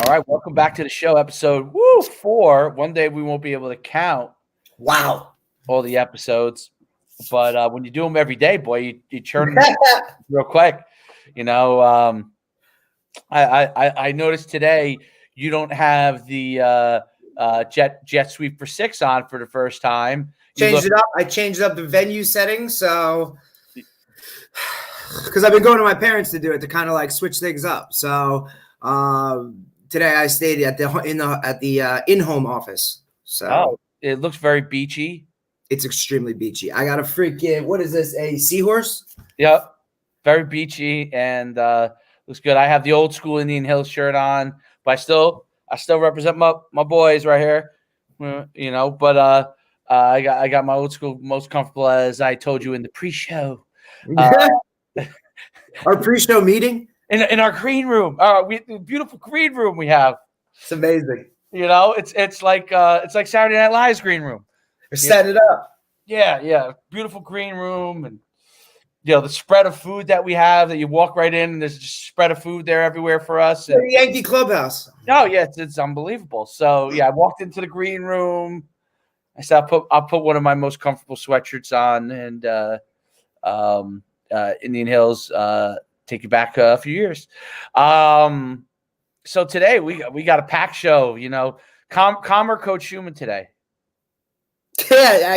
right, welcome back to the show, episode 4. One day we won't be able to count all the episodes, but when you do them every day, boy, you churn them real quick. You know, I noticed today you don't have the jet sweep for 6 on for the first time. Changed it up. I changed up the venue settings, so because I've been going to my parents to do it to kind of like switch things up. So today I stayed at the in-home office. So it looks very beachy. It's extremely beachy. I got a freaking, what is this? A seahorse? Yep, very beachy and looks good. I have the old school Indian Hills shirt on, but I still represent my boys right here. You know, but I got my old school most comfortable, as I told you in the pre-show. Our pre-show meeting in our green room, beautiful green room we have. It's amazing. You know, it's like Saturday Night Live's green room. Set it up. Yeah, beautiful green room, and you know the spread of food that we have. That you walk right in, and there's just spread of food there everywhere for us. And, the Yankee clubhouse. Oh yeah, it's unbelievable. So yeah, I walked into the green room. I said I'll put one of my most comfortable sweatshirts on, and Indian Hills take you back a few years. So today we got a packed show. You know, calmer Coach Schuman today. Yeah.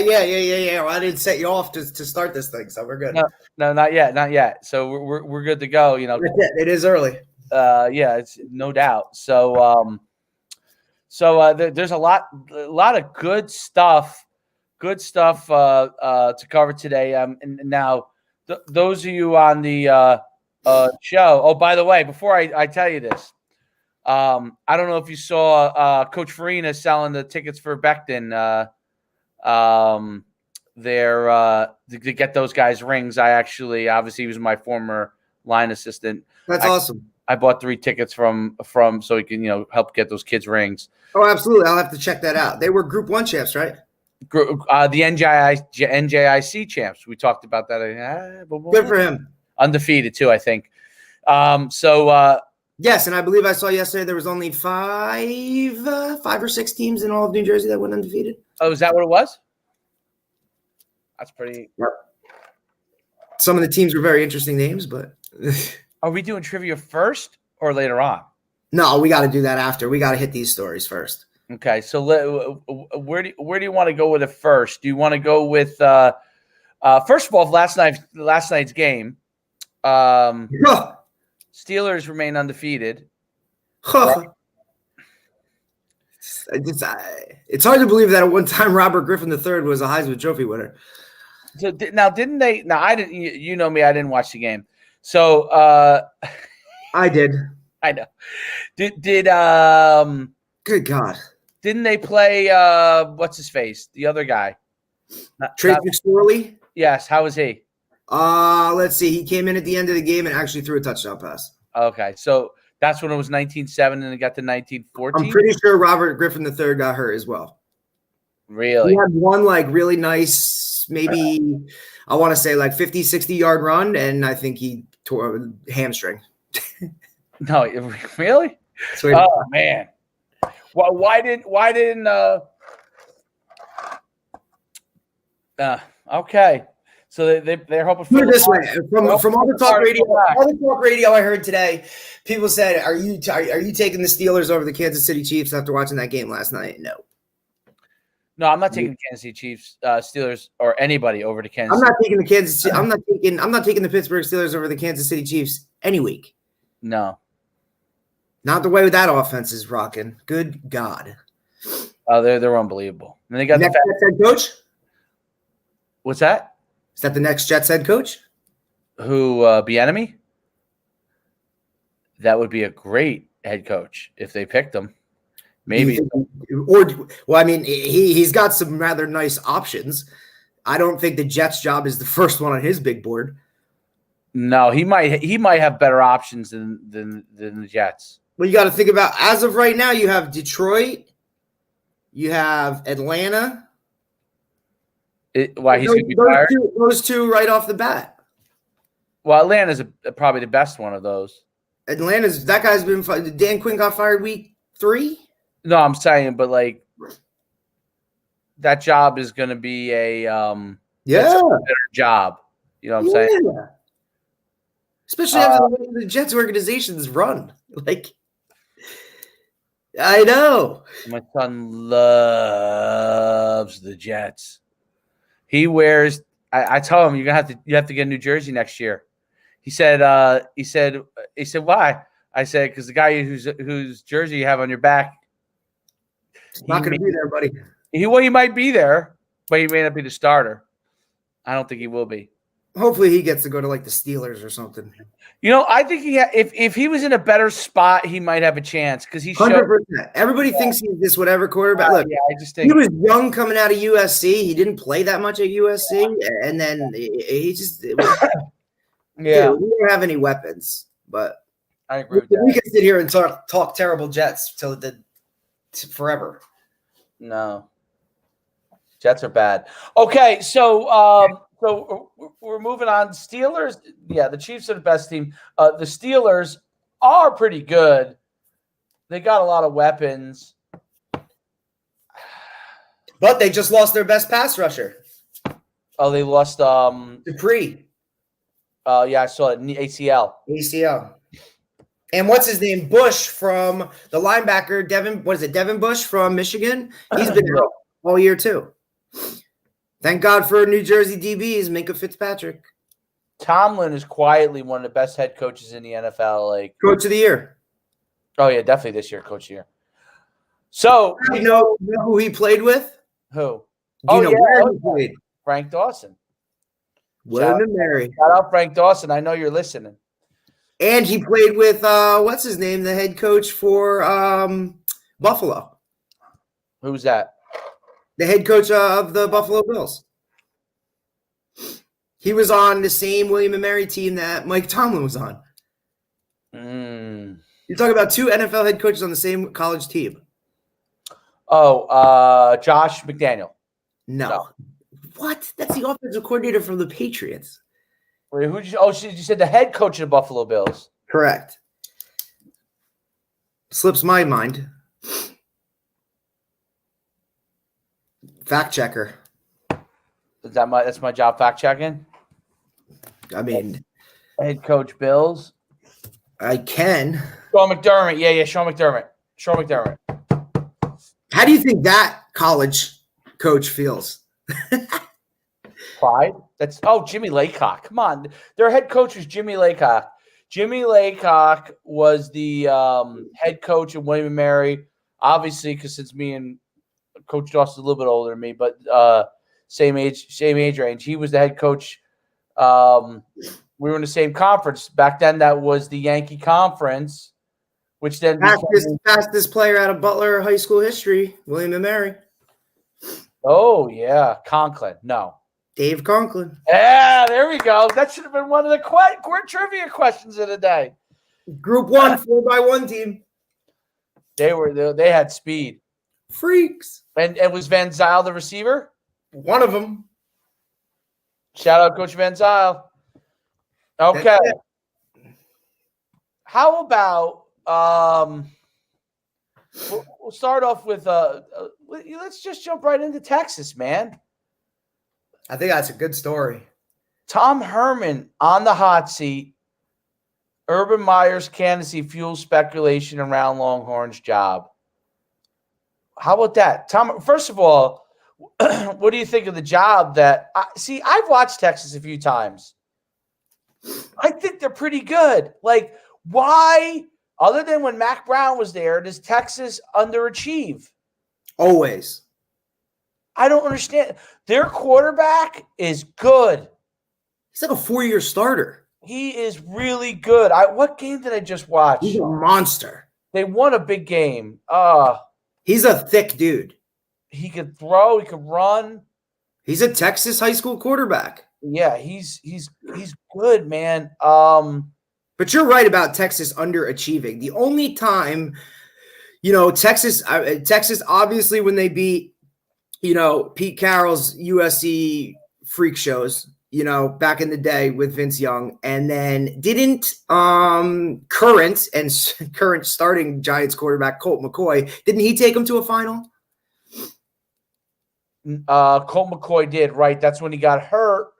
Well, I didn't set you off to start this thing, so we're good. No, not yet. So we're good to go. You know, it is early. Yeah, it's no doubt. So there's a lot of good stuff to cover today. And now those of you on the show. Oh, by the way, before I tell you this, I don't know if you saw Coach Farina selling the tickets for Becton. To get those guys rings. Obviously he was my former line assistant. That's awesome. I bought 3 tickets from so he can, you know, help get those kids rings. Oh, absolutely. I'll have to check that out. They were Group 1 champs, right? The NJIC champs. We talked about that. Good for him. Undefeated too, I think. Yes, and I believe I saw yesterday there was only 5 or 6 teams in all of New Jersey that went undefeated. Oh, is that what it was? That's pretty. Yep. Some of the teams were very interesting names, but are we doing trivia first or later on? No, we got to do that after. We got to hit these stories first. Okay, so where do you want to go with it first? Do you want to go with first of all last night's game? Steelers remain undefeated. Right? It's hard to believe that at one time Robert Griffin III was a Heisman Trophy winner. So now, didn't they? Now I didn't. You know me. I didn't watch the game. So I did. I know. Did Good God! Didn't they play? What's his face? The other guy. Trace McSorley. Yes. How was he? Let's see. He came in at the end of the game and actually threw a touchdown pass. Okay, so that's when it was 19-7 and it got to 19-14? I'm pretty sure Robert Griffin III got hurt as well. Really? He had one really nice, maybe I want to say 50, 60-yard run, and I think he tore a hamstring. No, really? Sweet. Oh man. Well, why didn't okay. So they're hoping for this way. From all the talk radio I heard today, people said, "Are you taking the Steelers over the Kansas City Chiefs after watching that game last night?" No, I'm not taking the Kansas City Chiefs, Steelers, or anybody over the Kansas. I'm not taking the Kansas. I'm not taking the Pittsburgh Steelers over the Kansas City Chiefs any week. No, not the way that offense is rocking. Good God. Oh, they're unbelievable. And they got next Jets head coach. What's that? Is that the next Jets head coach? Who, Bieniemy? That would be a great head coach if they picked him. Maybe. He's got some rather nice options. I don't think the Jets job is the first one on his big board. No, he might have better options than the Jets. Well, you got to think about, as of right now, you have Detroit, you have Atlanta. Why he's going to be fired? Those two right off the bat. Well, Atlanta's probably the best one of those. That guy's been fired. Dan Quinn got fired week 3? No, I'm saying, but like that job is going to be a that's a better job. You know what I'm saying? Especially after the Jets organization's run. Like, I know. My son loves the Jets. He wears. I tell him you have to get a New Jersey next year. He said why? I said because the guy whose jersey you have on your back, he's not going to be there, buddy. He might be there, but he may not be the starter. I don't think he will be. Hopefully, he gets to go to like the Steelers or something. I think if he was in a better spot, he might have a chance because he 100%. Everybody thinks he's this whatever quarterback. Look, I just think he was young coming out of USC. He didn't play that much at USC, and then he just dude, we don't have any weapons. But I agree with that. We can sit here and talk terrible Jets till forever. No, Jets are bad. Okay, so we're moving on. Steelers, the Chiefs are the best team. The Steelers are pretty good. They got a lot of weapons. But they just lost their best pass rusher. Oh, they lost Dupree. I saw it. ACL. And what's his name? Bush from the linebacker, Devin Bush from Michigan? He's been out all year too. Thank God for New Jersey DBs, Minka Fitzpatrick. Tomlin is quietly one of the best head coaches in the NFL. Like Coach of the Year. Oh yeah, definitely this year, Coach of the Year. So you know who he played with? Who? Where he played? Frank Dawson. William and Mary. Shout out Frank Dawson. I know you're listening. And he played with what's his name? The head coach for Buffalo. Who's that? The head coach of the Buffalo Bills. He was on the same William and Mary team that Mike Tomlin was on. You're talking about 2 NFL head coaches on the same college team. Oh, Josh McDaniel. No. What? That's the offensive coordinator from the Patriots. Wait, you said the head coach of the Buffalo Bills. Correct. Slips my mind. Fact checker. That's my job, fact checking? I mean, head coach Bills. I can. Sean McDermott. Yeah, Sean McDermott. How do you think that college coach feels? Pride? Jimmy Laycock. Come on. Their head coach was Jimmy Laycock. Jimmy Laycock was the head coach of William & Mary. Obviously, because since me and Coach Dawson's a little bit older than me, but same age range. He was the head coach. We were in the same conference. Back then, that was the Yankee Conference, which then fastest player out of Butler high school history, William & Mary. Oh, yeah. Conklin. No. Dave Conklin. Yeah, there we go. That should have been one of the quick trivia questions of the day. Group 1, 4x1 team. They had speed. Freaks. And was Van Zyl the receiver? One of them. Shout out Coach Van Zyl. Okay. How about we'll start off with let's just jump right into Texas, man. I think that's a good story. Tom Herman on the hot seat. Urban Meyer's candidacy fuels speculation around Longhorn's job. How about that? Tom, first of all, what do you think of the job I've watched Texas a few times. I think they're pretty good. Like, why, other than when Mac Brown was there, does Texas underachieve? Always. I don't understand. Their quarterback is good. He's like a 4-year starter. He is really good. What game did I just watch? He's a monster. They won a big game. He's a thick dude. He could throw. He could run. He's a Texas high school quarterback. Yeah, he's good, man. But you're right about Texas underachieving. The only time, Texas obviously when they beat, Pete Carroll's USC freak shows, back in the day with Vince Young, and then didn't current starting Giants quarterback Colt McCoy, didn't he take him to a final? Colt McCoy did, right? That's when he got hurt.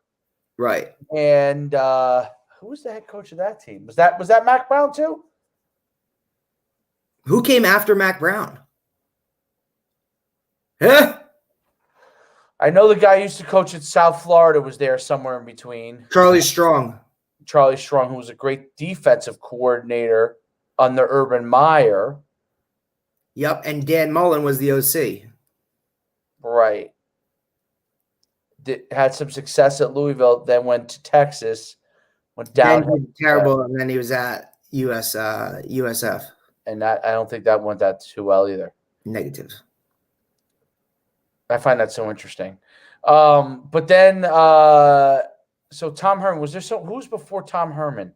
Right. And who was the head coach of that team? Was that Mac Brown too? Who came after Mac Brown? Huh? I know the guy who used to coach at South Florida was there somewhere in between. Charlie Strong, who was a great defensive coordinator under Urban Meyer. Yep, and Dan Mullen was the OC. Right. Had some success at Louisville, then went to Texas, went down. Terrible, and then he was at USF. And I don't think that went that too well either. Negative. I find that so interesting. But then, so Tom Herman, who was before Tom Herman?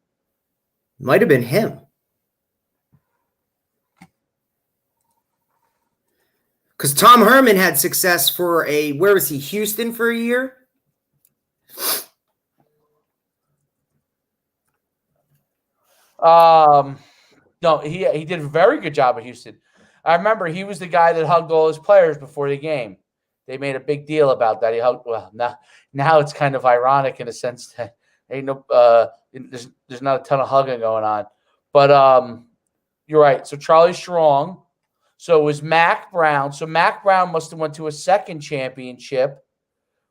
Might have been him. Because Tom Herman had success for where was he? Houston for a year? No, he did a very good job at Houston. I remember he was the guy that hugged all his players before the game. They made a big deal about that. He hugged. Well, now it's kind of ironic in a sense that there's not a ton of hugging going on. But you're right. So Charlie Strong. So it was Mac Brown. So Mac Brown must have went to a second championship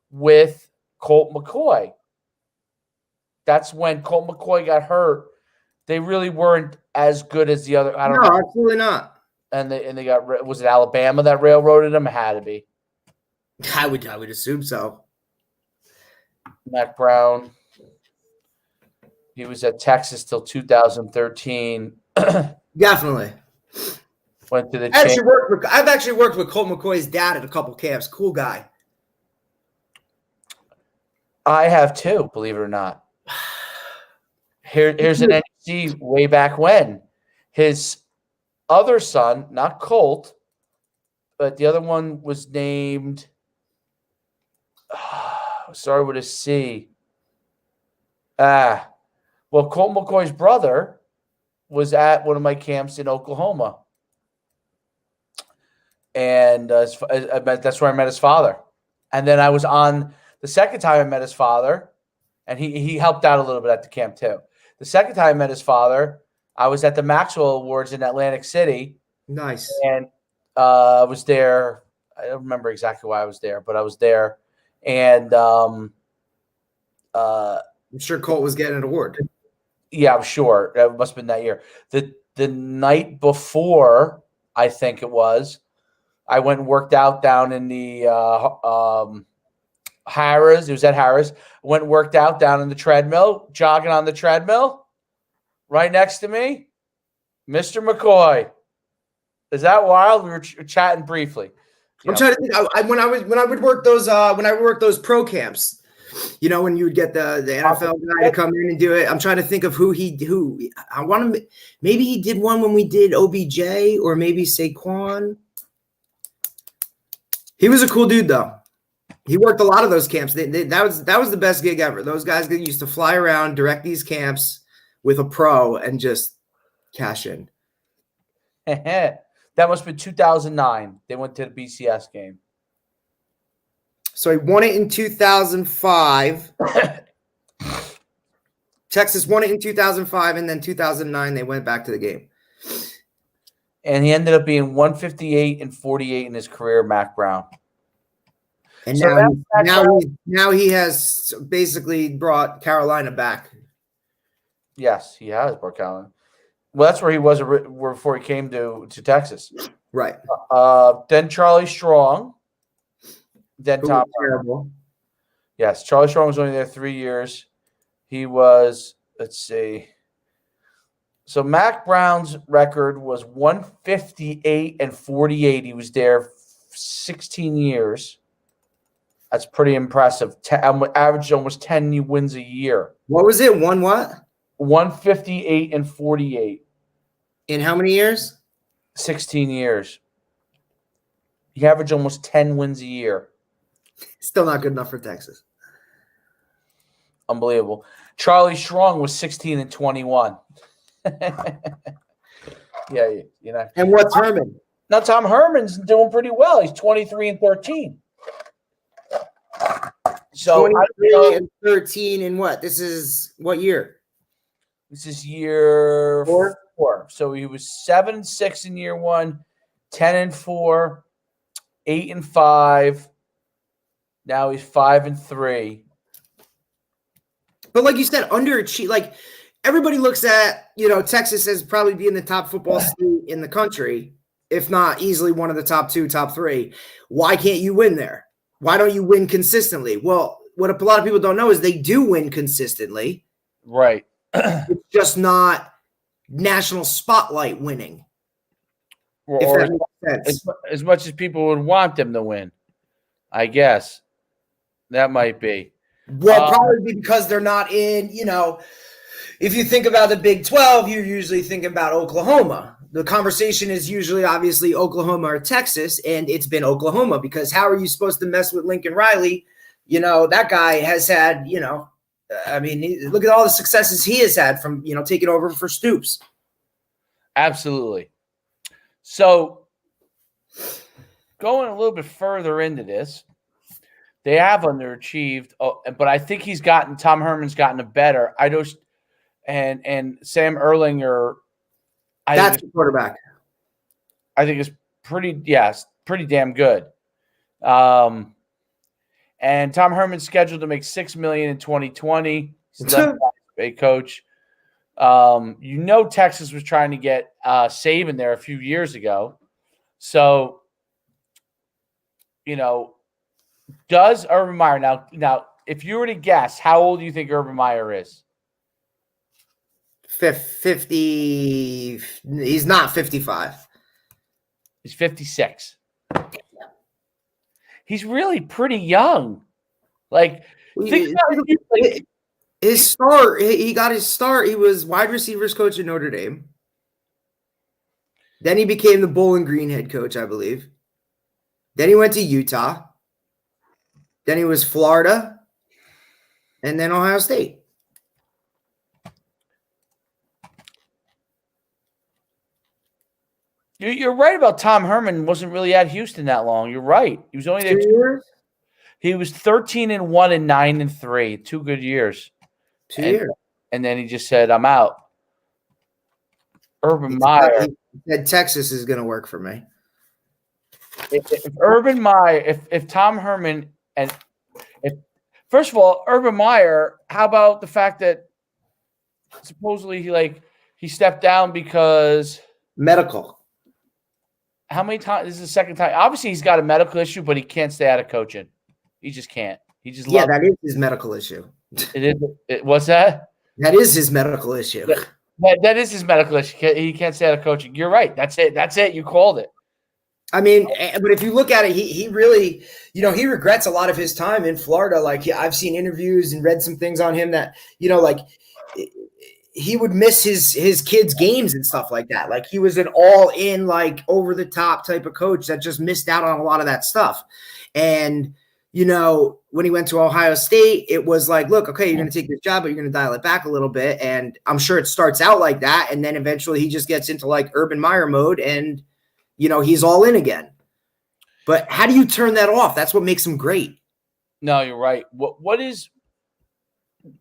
with Colt McCoy. That's when Colt McCoy got hurt. They really weren't as good as the other. I don't know. No, absolutely not. And they got, was it Alabama that railroaded them? It had to be. I would assume so. Mac Brown. He was at Texas till 2013. Definitely. Went to the. I've actually worked with Colt McCoy's dad at a couple camps. Cool guy. I have too, believe it or not. Here's an NUC way back when. His other son, not Colt, but the other one was named. Started with a C. Well, Colt McCoy's brother was at one of my camps in Oklahoma. And that's where I met his father. And then I was on the second time I met his father, and he helped out a little bit at the camp too. The second time I met his father, I was at the Maxwell Awards in Atlantic City. Nice. And I was there. I don't remember exactly why I was there, but I was there. And I'm sure Colt was getting an award. Yeah, I'm sure. It must have been that year. The night before, I think it was, I went and worked out down in the Harrah's. It was at Harrah's. Went and worked out down in the treadmill, jogging on the treadmill. Right next to me, Mr. McCoy. Is that wild? We were chatting briefly. I'm trying to think. When I would work those pro camps, when you would get the NFL guy to come in and do it. I'm trying to think of who I want to. Maybe he did one when we did OBJ, or maybe Saquon. He was a cool dude, though. He worked a lot of those camps. That was the best gig ever. Those guys that used to fly around, direct these camps with a pro, and just cash in. That must have been 2009. They went to the BCS game. So he won it in 2005. Texas won it in 2005, and then 2009 they went back to the game. And he ended up being 158 and 48 in his career, Mac Brown. And now he has basically brought Carolina back. Yes, he has brought Carolina. Well, that's where he was before he came to Texas. Right. Then Charlie Strong. Then Tom. Terrible. Yes, Charlie Strong was only there 3 years. He was, let's see. So Mac Brown's record was 158 and 48. He was there 16 years. That's pretty impressive. Averaged almost 10 wins a year. What was it? One what? 158 and 48. In how many years? 16 years. He averaged almost 10 wins a year. Still not good enough for Texas. Unbelievable. Charlie Strong was 16 and 21. Yeah, you know. And what's Herman? Now Tom Herman's doing pretty well. He's 23 and 13. So 23 and 13 in what? This is what year? This is year 4. So he was 7-6 in year 1, 10-4, 8-5. Now he's 5-3. But like you said, underachieve. Like everybody looks at, Texas as probably being the top football state in the country, if not easily one of the top 2, top 3. Why can't you win there? Why don't you win consistently? Well, what a lot of people don't know is they do win consistently. Right. It's just not national spotlight winning. Or as much as people would want them to win, I guess. That might be. Well, probably because they're not in, if you think about the Big 12, you're usually thinking about Oklahoma. The conversation is usually obviously Oklahoma or Texas, and it's been Oklahoma because how are you supposed to mess with Lincoln Riley? That guy has had, look at all the successes he has had from, taking over for Stoops. Absolutely. So going a little bit further into this, they have underachieved, but I think Tom Herman's gotten better. And Sam Erlinger. That's the quarterback. I think it's pretty damn good. And Tom Herman's scheduled to make $6 million in 2020. He's a coach. Texas was trying to get Saban there a few years ago. So, does Urban Meyer now? If you were to guess, how old do you think Urban Meyer is? 50. He's not 55. He's 56. He's really pretty young. His start. He got his start. He was wide receivers coach at Notre Dame. Then he became the Bowling Green head coach, I believe. Then he went to Utah. Then he was Florida, and then Ohio State. You're right about Tom Herman wasn't really at Houston that long. You're right. He was only there 2 years. He was 13-1 and 9-3. 2 good years. 2 years. And then he just said, "I'm out." Urban Meyer. He said Texas is going to work for me. If Urban Meyer, if Tom Herman, and first of all, Urban Meyer, how about the fact that supposedly he stepped down because medical. How many times? This is the second time. Obviously, he's got a medical issue, but he can't stay out of coaching. He just can't. He just that is his medical issue. It is. What's that? That is his medical issue. That is his medical issue. He can't stay out of coaching. You're right. That's it. You called it. I mean, but if you look at it, he really, he regrets a lot of his time in Florida. I've seen interviews and read some things on him that, he would miss his kids' games and stuff like that. He was an all-in, over the top type of coach that just missed out on a lot of that stuff. And, when he went to Ohio State, it was look, okay, you're going to take this job, but you're going to dial it back a little bit. And I'm sure it starts out like that. And then eventually he just gets into Urban Meyer mode and, he's all in again. But how do you turn that off? That's what makes him great. No, you're right. What is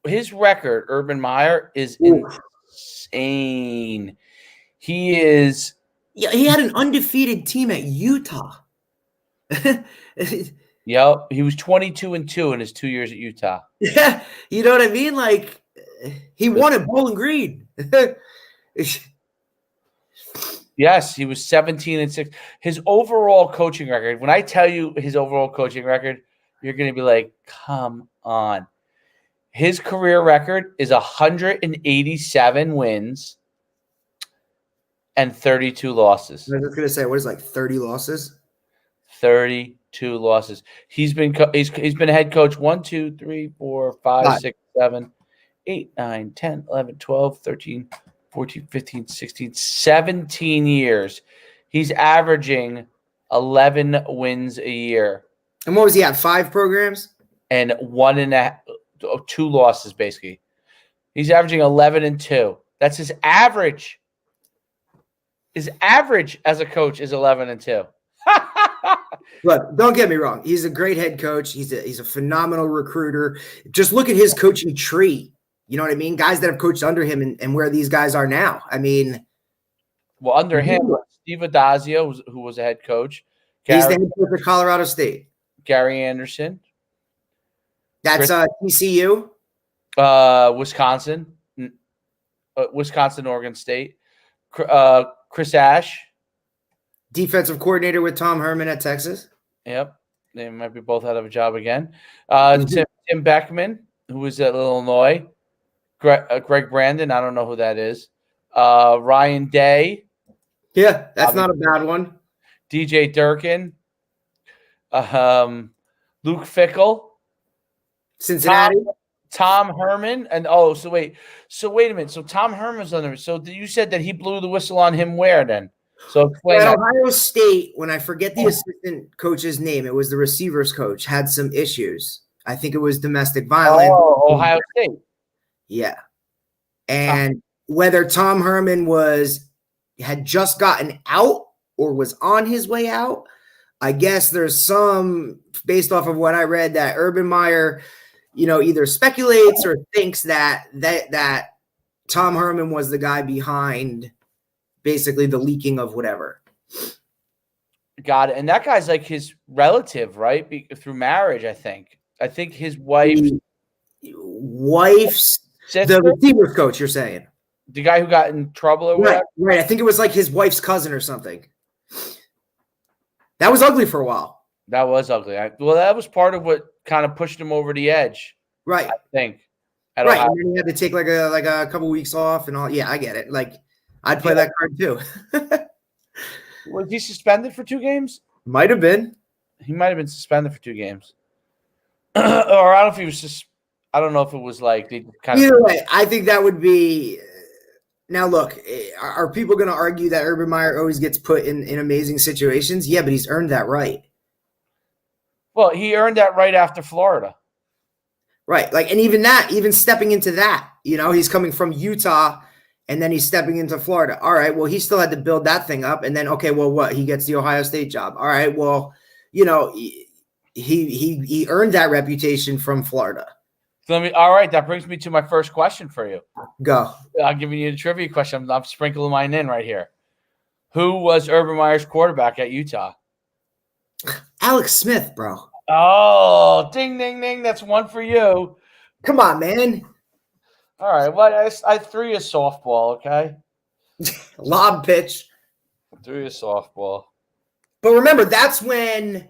his record? Urban Meyer is insane. He is. Yeah, he had an undefeated team at Utah. Yep, he was 22-2 in his 2 years at Utah. Yeah, you know what I mean? He won at Bowling Green. Yes, he was 17-6. His overall coaching record, when I tell you his overall coaching record, you're going to be like, come on. His career record is 187 wins and 32 losses. I was going to say, what is 30 losses? 32 losses. He's been a head coach 1, 2, 3, 4, 5, 6, 7, 8, 9, 10, 11, 12, 13, 14, 15, 16, 17 years. He's averaging 11 wins a year. And what was he at? 5 programs? And 1.5. 2 losses basically. He's averaging 11-2. That's his average. His average as a coach is 11-2. Look, don't get me wrong. He's a great head coach. He's a phenomenal recruiter. Just look at his coaching tree. You know what I mean? Guys that have coached under him and where these guys are now. I mean, well, under him, Steve Adazio, who was a head coach. He's the head coach of Colorado State. Gary Anderson. That's TCU. Wisconsin, Oregon State. Chris Ash. Defensive coordinator with Tom Herman at Texas. Yep. They might be both out of a job again. Tim Beckman, who was at Illinois. Greg Brandon, I don't know who that is. Ryan Day. Yeah, that's not a bad one. DJ Durkin. Luke Fickle. Cincinnati. Tom Herman. And so wait a minute. So Tom Herman's on there. So you said that he blew the whistle on him where then? So explain at that. Ohio State, when I forget the assistant coach's name, it was the receivers coach, had some issues. I think it was domestic violence. Oh, Ohio State. Yeah. And whether Tom Herman had just gotten out or was on his way out, I guess there's some, based off of what I read, that Urban Meyer, either speculates or thinks that Tom Herman was the guy behind basically the leaking of whatever. Got it. And that guy's like his relative, right? Through marriage, I think. I think his wife's sister? The receivers coach, you're saying. The guy who got in trouble or whatever? Right. I think it was like his wife's cousin or something. That was ugly for a while. That was ugly. That was part of what kind of pushed him over the edge. Right. I think. Right. And then he had to take like a couple weeks off and all. Yeah, I get it. Like, I'd play that card too. Was he suspended for 2 games? Might have been. He might have been suspended for 2 games. Or I don't know if he was just. I don't know if it was like they kind of. Either way, I think that would be. Now, look, are people going to argue that Urban Meyer always gets put in amazing situations? Yeah, but he's earned that right. Well, he earned that right after Florida. Right. Like, and even stepping into that, he's coming from Utah and then he's stepping into Florida. All right. Well, he still had to build that thing up. And then, okay, well, what? He gets the Ohio State job. All right. Well, he earned that reputation from Florida. So all right. That brings me to my first question for you. Go. I'm giving you a trivia question. I'm sprinkling mine in right here. Who was Urban Meyer's quarterback at Utah? Alex Smith, bro. Oh, ding, ding, ding. That's one for you. Come on, man. All right. Well, I threw you a softball, okay? Lob pitch. Threw you a softball. But remember, that's when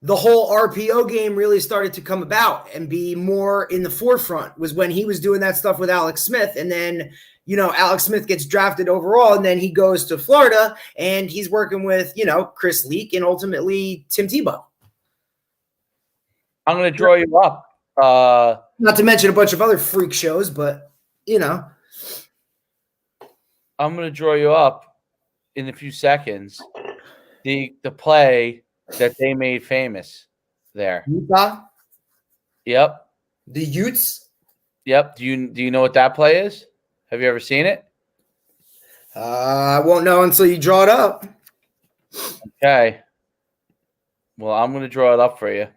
the whole RPO game really started to come about and be more in the forefront, was when he was doing that stuff with Alex Smith. And then, Alex Smith gets drafted overall, and then he goes to Florida, and he's working with, Chris Leak and ultimately Tim Tebow. I'm going to draw you up. Not to mention a bunch of other freak shows, but, I'm going to draw you up in a few seconds. The play that they made famous there. Utah? Yep. The Utes? Yep. Do you know what that play is? Have you ever seen it? I won't know until you draw it up. Okay. Well, I'm going to draw it up for you.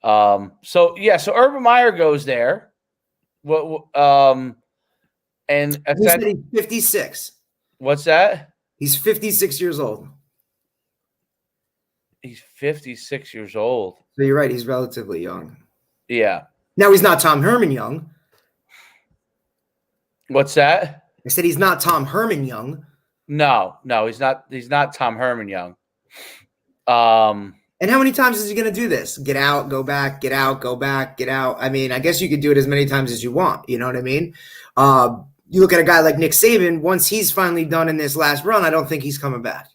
So Urban Meyer goes there. And he said he's 56. What's that? He's 56 years old. He's 56 years old. So you're right. He's relatively young. Yeah. Now he's not Tom Herman young. What's that? I said he's not Tom Herman young. No, he's not. He's not Tom Herman young. And how many times is he going to do this? Get out, go back, get out, go back, get out. I mean, I guess you could do it as many times as you want. You know what I mean? You look at a guy like Nick Saban, once he's finally done in this last run, I don't think he's coming back.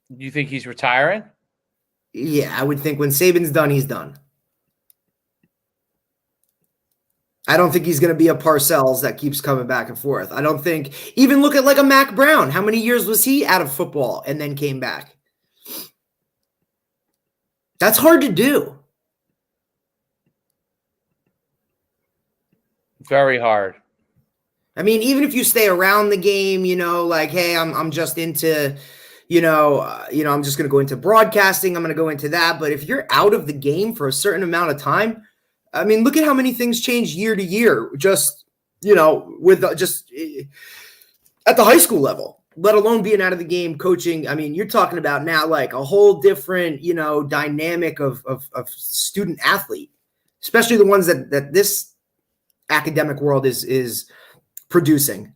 You think he's retiring? Yeah, I would think when Saban's done, he's done. I don't think he's going to be a Parcells that keeps coming back and forth. I don't think – even look at like a Mac Brown. How many years was he out of football and then came back? That's hard to do. Very hard. I mean, even if you stay around the game, like, hey, I'm just into, I'm just going to go into broadcasting. I'm going to go into that. But if you're out of the game for a certain amount of time, I mean, look at how many things change year to year, just, with just at the high school level, let alone being out of the game, coaching. I mean, you're talking about now like a whole different, dynamic of student athlete, especially the ones that this academic world is producing.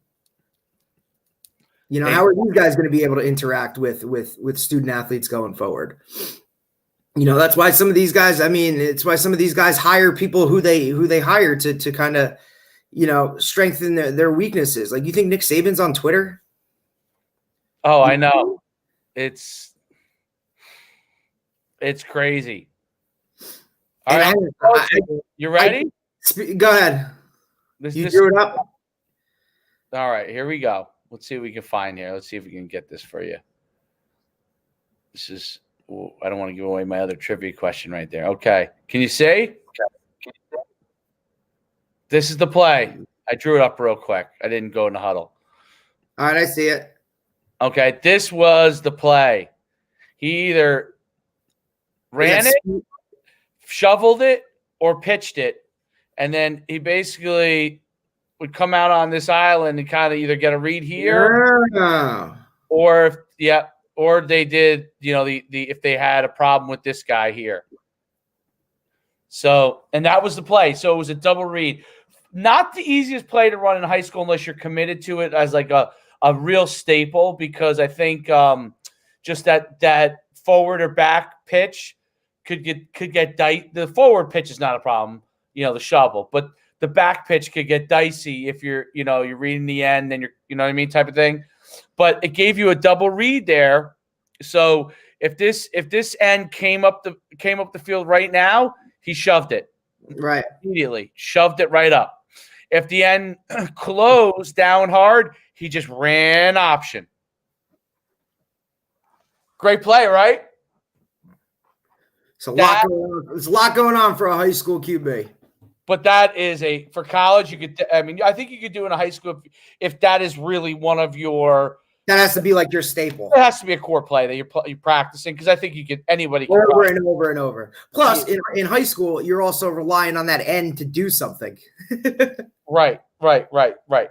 How are you guys going to be able to interact with student athletes going forward? That's why some of these guys, it's why some of these guys hire people who they hire to kind of, strengthen their weaknesses. Like, you think Nick Saban's on Twitter? Oh, I know. It's crazy. All right, you ready? Go ahead. You drew it up? All right, here we go. Let's see what we can find here. Let's see if we can get this for you. This is, I don't want to give away my other trivia question right there. Okay. Can you see? This is the play. I drew it up real quick. I didn't go in the huddle. All right, I see it. Okay, this was the play. He either ran it, shoveled it, or pitched it. And then he basically would come out on this island and kind of either get a read here, or they did, if they had a problem with this guy here. So, and that was the play. So it was a double read. Not the easiest play to run in high school unless you're committed to it as like a real staple, because I think just that forward or back pitch could get the forward pitch is not a problem, the shovel, but the back pitch could get dicey if you're reading the end and you're, what I mean, type of thing. But it gave you a double read there. So if this end came up the field right now, he shoved it right immediately, shoved it right up. If the end closed down hard, he just ran option. Great play, right? It's a lot going on for a high school QB. But that is for college, you could, I think you could do in a high school if that is really one of your. That has to be like your staple. It has to be a core play that you're practicing, because I think anybody can over and over and over. Plus, in high school, you're also relying on that end to do something. Right. You're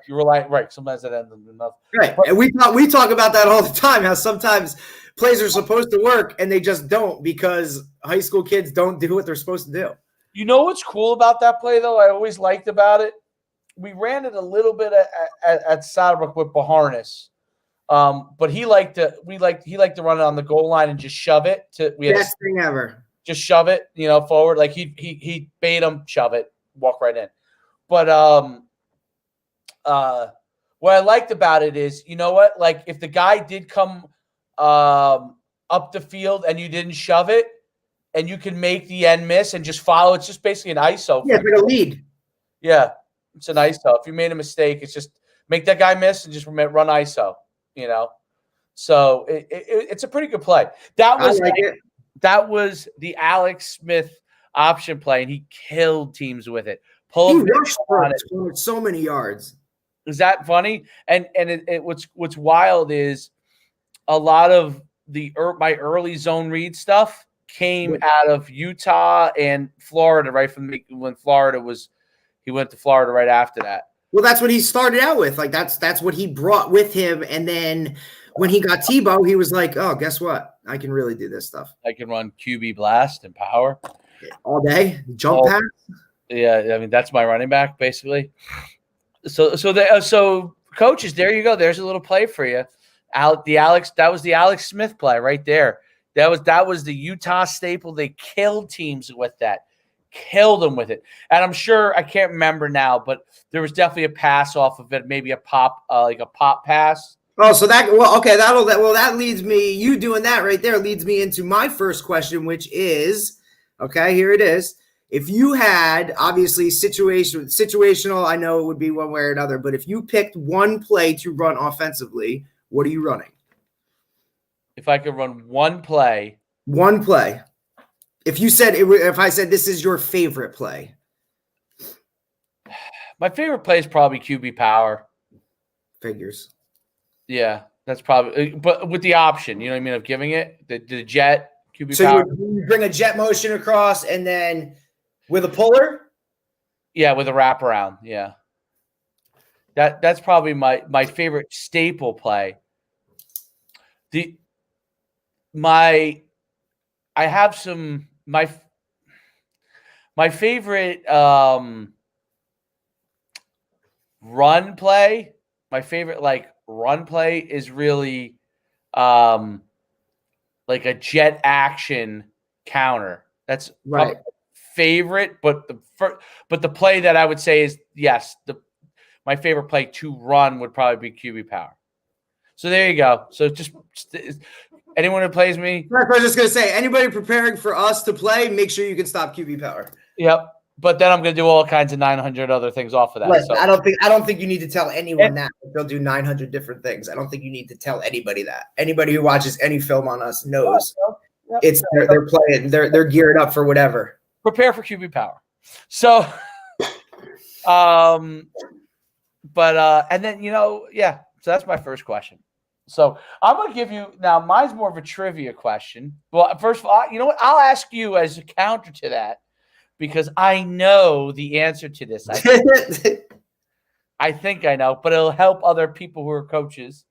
relying, right. Sometimes that ends enough. Right. And we talk about that all the time, how sometimes plays are supposed to work and they just don't, because high school kids don't do what they're supposed to do. You know what's cool about that play, though? I always liked about it. We ran it a little bit at Saddlebrook with Baharness. But he liked to run it on the goal line and just shove it best thing ever. Just shove it, forward. Like he bait him, shove it, walk right in. But what I liked about it is, like if the guy did come up the field and you didn't shove it, and you can make the end miss and just follow. It's just basically an ISO. Yeah, it's a lead. Yeah, it's an ISO. If you made a mistake, it's just make that guy miss and just run ISO. So it's a pretty good play. That was the Alex Smith option play, and he killed teams with it. He rushed for it so many yards. Is that funny? And what's wild is a lot of my early zone read stuff came out of Utah and Florida, right from when he went to Florida right after that. Well, that's what he started out with. Like that's what he brought with him. And then when he got Tebow, he was like, oh, guess what? I can really do this stuff. I can run QB blast and power all day. Jump pass. Yeah, that's my running back basically. So coaches, there you go. There's a little play for you. That was the Alex Smith play right there. That was the Utah staple. They killed teams with that. Killed them with it. And I'm sure, I can't remember now, but there was definitely a pass off of it, maybe a pop, like a pop pass. Oh, so that leads me, you doing that right there leads me into my first question, which is, okay, here it is. If you had, obviously, situational, I know it would be one way or another, but if you picked one play to run offensively, what are you running? If I could run one play. If I said this is your favorite play. My favorite play is probably QB power. Figures. Yeah, that's probably, but with the option, you know what I mean, of giving it the jet QB So power. you bring a jet motion across and then with a puller? Yeah, with a wraparound. Yeah. That's probably my favorite staple play. I have some my favorite run play. My favorite run play is really like a jet action counter. That's Right. favorite, but the play that I would say is yes, my favorite play to run would probably be QB power. So there you go. So just anyone who plays me. I was just gonna say, anybody preparing for us to play, make sure you can stop QB power. Yep. But then I'm gonna do all kinds of 900 other things off of that. Right. So I don't think you need to tell anyone that they'll do 900 different things. I don't think you need to tell anybody that. Anybody who watches any film on us knows it's they're playing. They're geared up for whatever. Prepare for QB power. So, but and then yeah. So that's my first question. So I'm gonna give you now. Mine's more of a trivia question. Well, first of all, you know what? I'll ask you as a counter to that because I know the answer to this. I think I know, but it'll help other people who are coaches.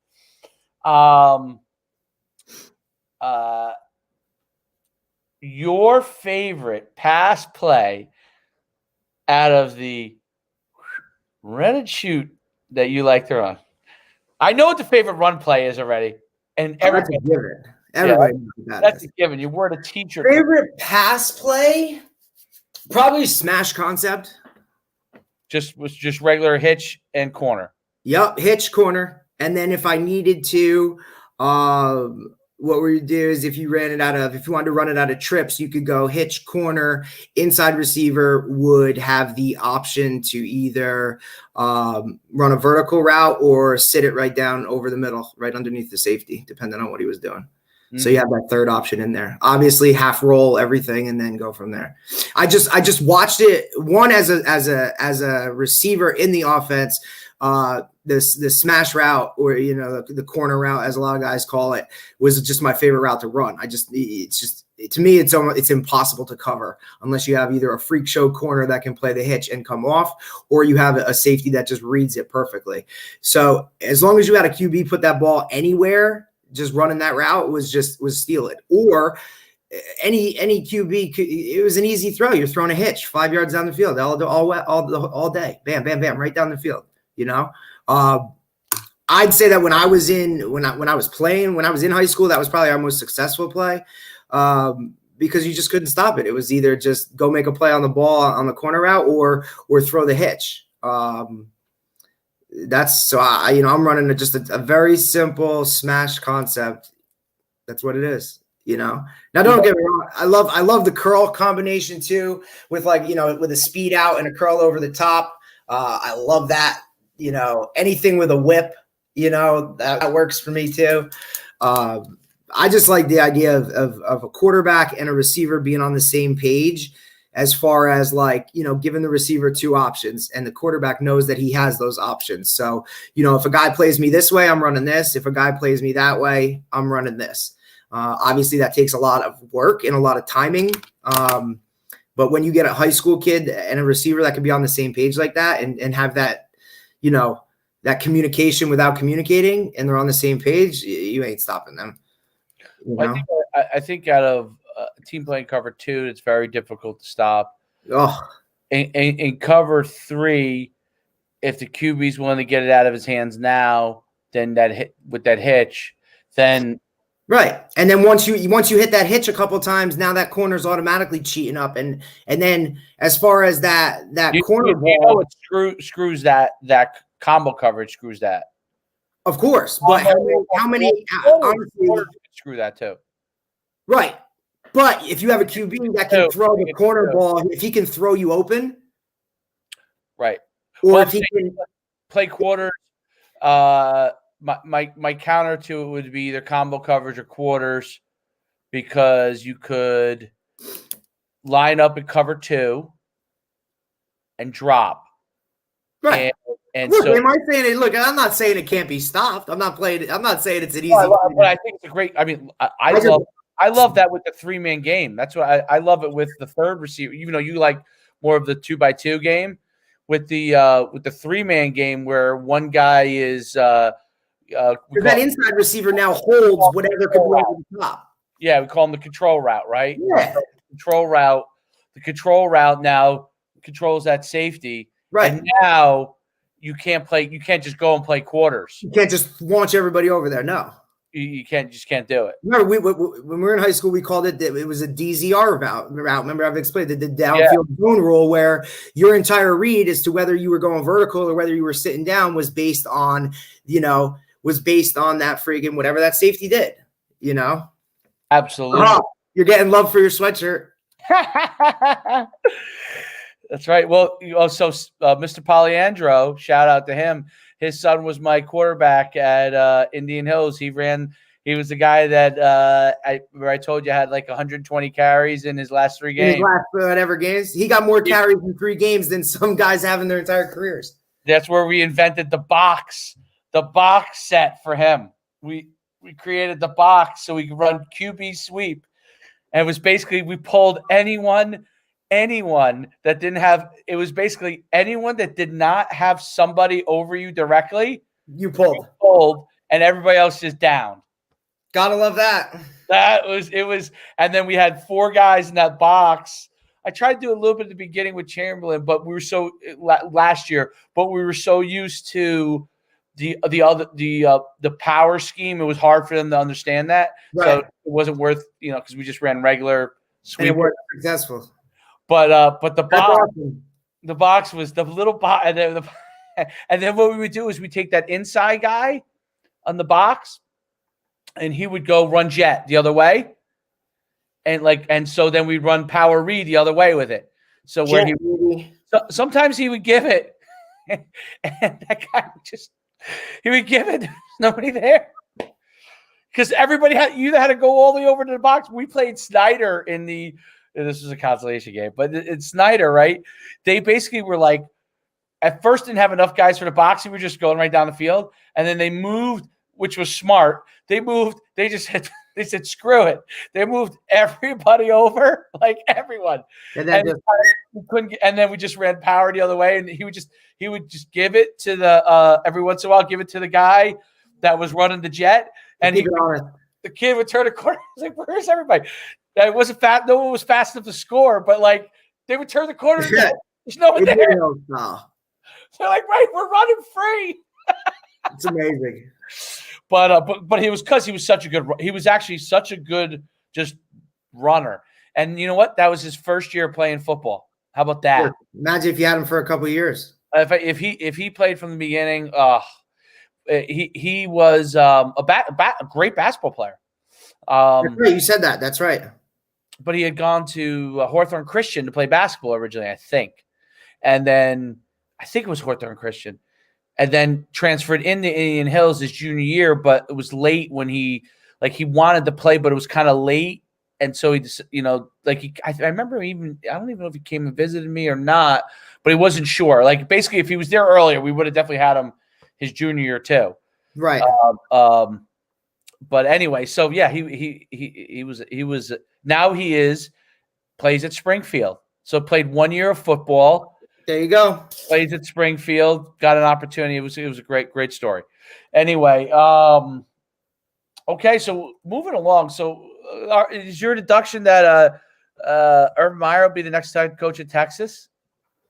Your favorite pass play out of the run and shoot that you like to run? I know what the favorite run play is already, and everybody that's a given. You were a teacher. Favorite pass play? Probably smash concept. Just regular hitch and corner. Yep, hitch corner. And then if I needed to, what we do is if you wanted to run it out of trips, you could go hitch corner. Inside receiver would have the option to either run a vertical route or sit it right down over the middle, right underneath the safety, depending on what he was doing. Mm-hmm. So you have that third option in there. Obviously, half roll everything and then go from there. I just watched it one as a receiver in the offense. This smash route, or the corner route, as a lot of guys call it, was just my favorite route to run. To me, it's impossible to cover unless you have either a freak show corner that can play the hitch and come off, or you have a safety that just reads it perfectly. So as long as you had a QB put that ball anywhere, just running that route was steal it. Or any QB, it was an easy throw. You're throwing a hitch 5 yards down the field all day, bam, bam, bam, right down the field. I'd say that when I was in high school, that was probably our most successful play, because you just couldn't stop it. It was either just go make a play on the ball on the corner route or throw the hitch. I'm running just a very simple smash concept. That's what it is. Now don't get me wrong. I love the curl combination too, with with a speed out and a curl over the top. I love that. Anything with a whip, that works for me too. I just like the idea of a quarterback and a receiver being on the same page, as far as giving the receiver two options, and the quarterback knows that he has those options. So, if a guy plays me this way, I'm running this. If a guy plays me that way, I'm running this. Obviously that takes a lot of work and a lot of timing. But when you get a high school kid and a receiver that can be on the same page like that and have that, that communication without communicating, and they're on the same page, you ain't stopping them. I think out of a team playing cover 2, it's very difficult to stop. Oh, in cover 3, if the QB's willing to get it out of his hands now, then with that hitch, then right. And then once you hit that hitch a couple of times, now that corner's automatically cheating up, and then as far as that corner ball, it screws that combo coverage screws that. Of course, but how many honestly screw that too. Right. But if you have a QB that can throw the corner ball, if he can throw you open, right. Or if he can play quarters, my counter to it would be either combo coverage or quarters, because you could line up at cover 2 and drop. Right. And look, so, am I saying it? Look, I'm not saying it can't be stopped. I'm not saying it's an easy. but I think it's a great. I mean, I love that with the 3-man game. That's what I love it with the third receiver. Even though you like more of the 2x2 game, with the 3-man game where one guy is that inside receiver now holds whatever could be over the top. Yeah, we call him the control route, right? Yeah. So the control route now controls that safety. Right. And now you can't just go and play quarters. You can't just launch everybody over there. No. You can't do it. Remember, when we were in high school, we called it was a DZR route. Remember, I've explained the downfield zone rule, where your entire read as to whether you were going vertical or whether you were sitting down was based on that friggin' whatever that safety did. Absolutely. You're getting love for your sweatshirt. That's right. Well, also Mr. Poliandro, shout out to him. His son was my quarterback at Indian Hills. He was the guy that I told you had like 120 carries in his last 3 games. In his last whatever games. He got more carries in 3 games than some guys have in their entire careers. That's where we invented the box set for him. We created the box so we could run QB sweep. And it was basically we pulled anyone that didn't have – it was basically anyone that did not have somebody over you directly. You pulled. And everybody else just down. Gotta love that. It was – and then we had 4 guys in that box. I tried to do a little bit at the beginning with Chamberlain, but we were so – last year. But we were so used to the power scheme. It was hard for them to understand that. Right. So it wasn't worth – because we just ran regular sweep. And it wasn't successful. But the box was the little box, and then what we would do is we take that inside guy on the box, and he would go run jet the other way, and so then we'd run power read the other way with it. So where sometimes he would give it, and that guy would give it. There's nobody there because everybody you had to go all the way over to the box. We played Snyder in the. This was a consolation game, but it's Snyder, right? They basically were like, at first didn't have enough guys for the box. We were just going right down the field. And then they moved, which was smart. They said, screw it. They moved everybody over, like everyone. And then we just ran power the other way. And he would just give it to every once in a while, give it to the guy that was running the jet. And the kid would turn a corner. He's like, where's everybody? It wasn't fast. No one was fast enough to score, but like they would turn the corner. There's no one there. They're like, right, we're running free. It's amazing. But he was because he was such a good. He was actually such a good just runner. And you know what? That was his first year playing football. How about that? Sure. Imagine if you had him for a couple of years. If he played from the beginning, he was a great basketball player. That's right. You said that. That's right. But he had gone to Hawthorne Christian to play basketball originally, I think. And then I think it was Hawthorne Christian. And then transferred into Indian Hills his junior year, but it was late when he wanted to play, but it was kind of late. And so he just, I remember I don't even know if he came and visited me or not, but he wasn't sure. Like basically if he was there earlier, we would have definitely had him his junior year too. Right. But anyway, so yeah, he was now he plays at Springfield. So played 1 year of football. There you go. Plays at Springfield, got an opportunity. It was a great story. Anyway, okay, so moving along. So is your deduction that Urban Meyer will be the next head coach at Texas?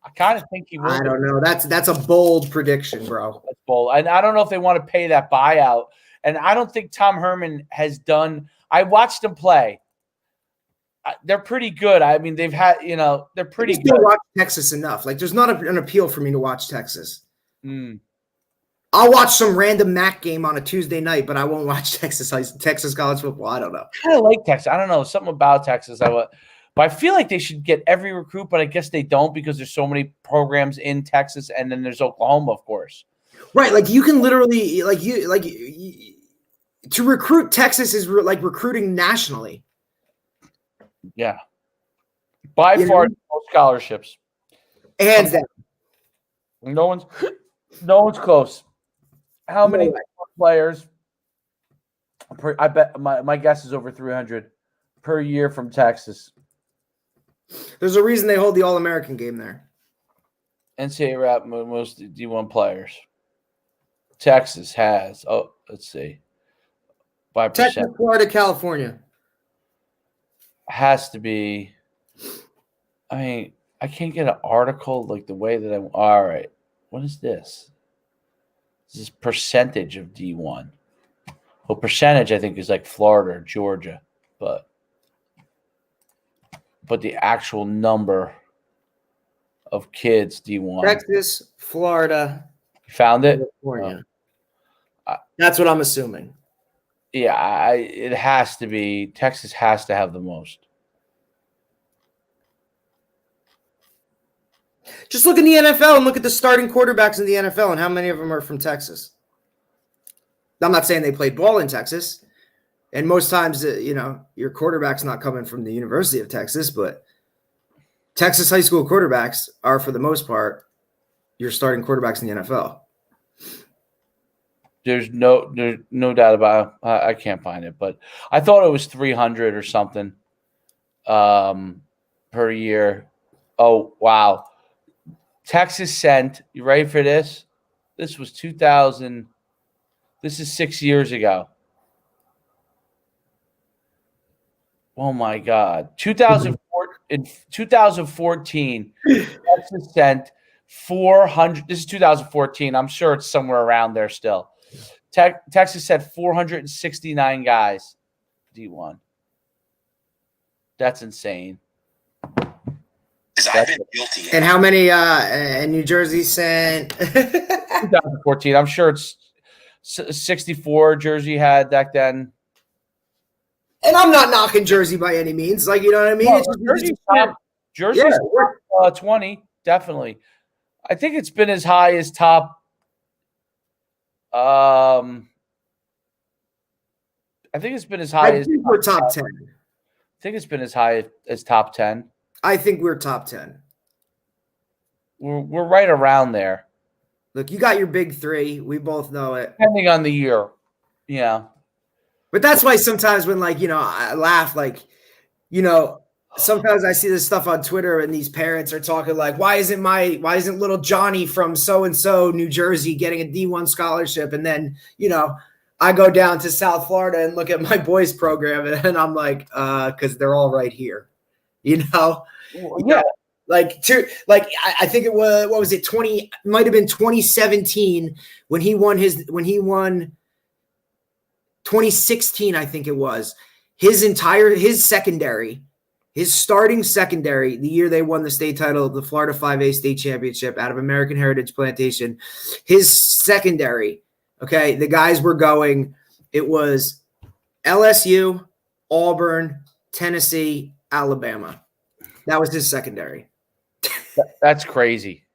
I kind of think he will. I don't know. That's a bold prediction, bro. That's bold. And I don't know if they want to pay that buyout. And I don't think Tom Herman has done – I watched them play. They're pretty good. I mean, they've had – they're pretty good. I don't watch Texas enough. Like, there's not an appeal for me to watch Texas. Mm. I'll watch some random MAC game on a Tuesday night, but I won't watch Texas college football. I don't know. I kind of like Texas. I don't know. Something about Texas. But I feel like they should get every recruit, but I guess they don't because there's so many programs in Texas, and then there's Oklahoma, of course. Right, like you can literally to recruit Texas is like recruiting nationally. Yeah, By far, most scholarships. Hands down. No one's close. How many players? I bet my guess is over 300 per year from Texas. There's a reason they hold the All-American game there. NCAA rap most D1 players. Texas has. Oh, let's see. 5%. Texas, Florida, California. Has to be. I mean, I can't get an article like the way that all right. What is this? This is percentage of D1. Well, percentage I think is like Florida or Georgia, but the actual number of kids D1. Texas, Florida. You found it? California. That's what I'm assuming. Yeah, it has to be. Texas has to have the most. Just look in the NFL and look at the starting quarterbacks in the NFL and how many of them are from Texas. I'm not saying they played ball in Texas. And most times, your quarterback's not coming from the University of Texas, but Texas high school quarterbacks are, for the most part, your starting quarterbacks in the NFL. There's no doubt about it. I can't find it, but I thought it was 300 or something per year. Oh, wow. Texas sent, you ready for this? This was 2000. This is 6 years ago. Oh, my God. In 2014, Texas sent 400. This is 2014. I'm sure it's somewhere around there still. Texas had 469 guys, D1. That's insane. I've been guilty. And how many in New Jersey sent? 2014. I'm sure it's 64 Jersey had back then. And I'm not knocking Jersey by any means. Like, you know what I mean? No, Jersey's top 20, definitely. I think it's been as high as top. I think it's been as high as we're top 10. I think it's been as high as top 10. I think we're top 10. We're right around there. Look, you got your big three. We both know it. Depending on the year. Yeah. But that's why sometimes when, I laugh, sometimes I see this stuff on Twitter and these parents are talking like, why isn't little Johnny from so-and-so New Jersey getting a D1 scholarship? And then, I go down to South Florida and look at my boys program and I'm like, because they're all right here, Yeah. I think it was, what was it? Might have been 2017 when he won 2016, I think it was. His starting secondary, the year they won the state title, the Florida 5A state championship out of American Heritage Plantation, his secondary, okay, the guys were going, it was LSU, Auburn, Tennessee, Alabama. That was his secondary. That's crazy.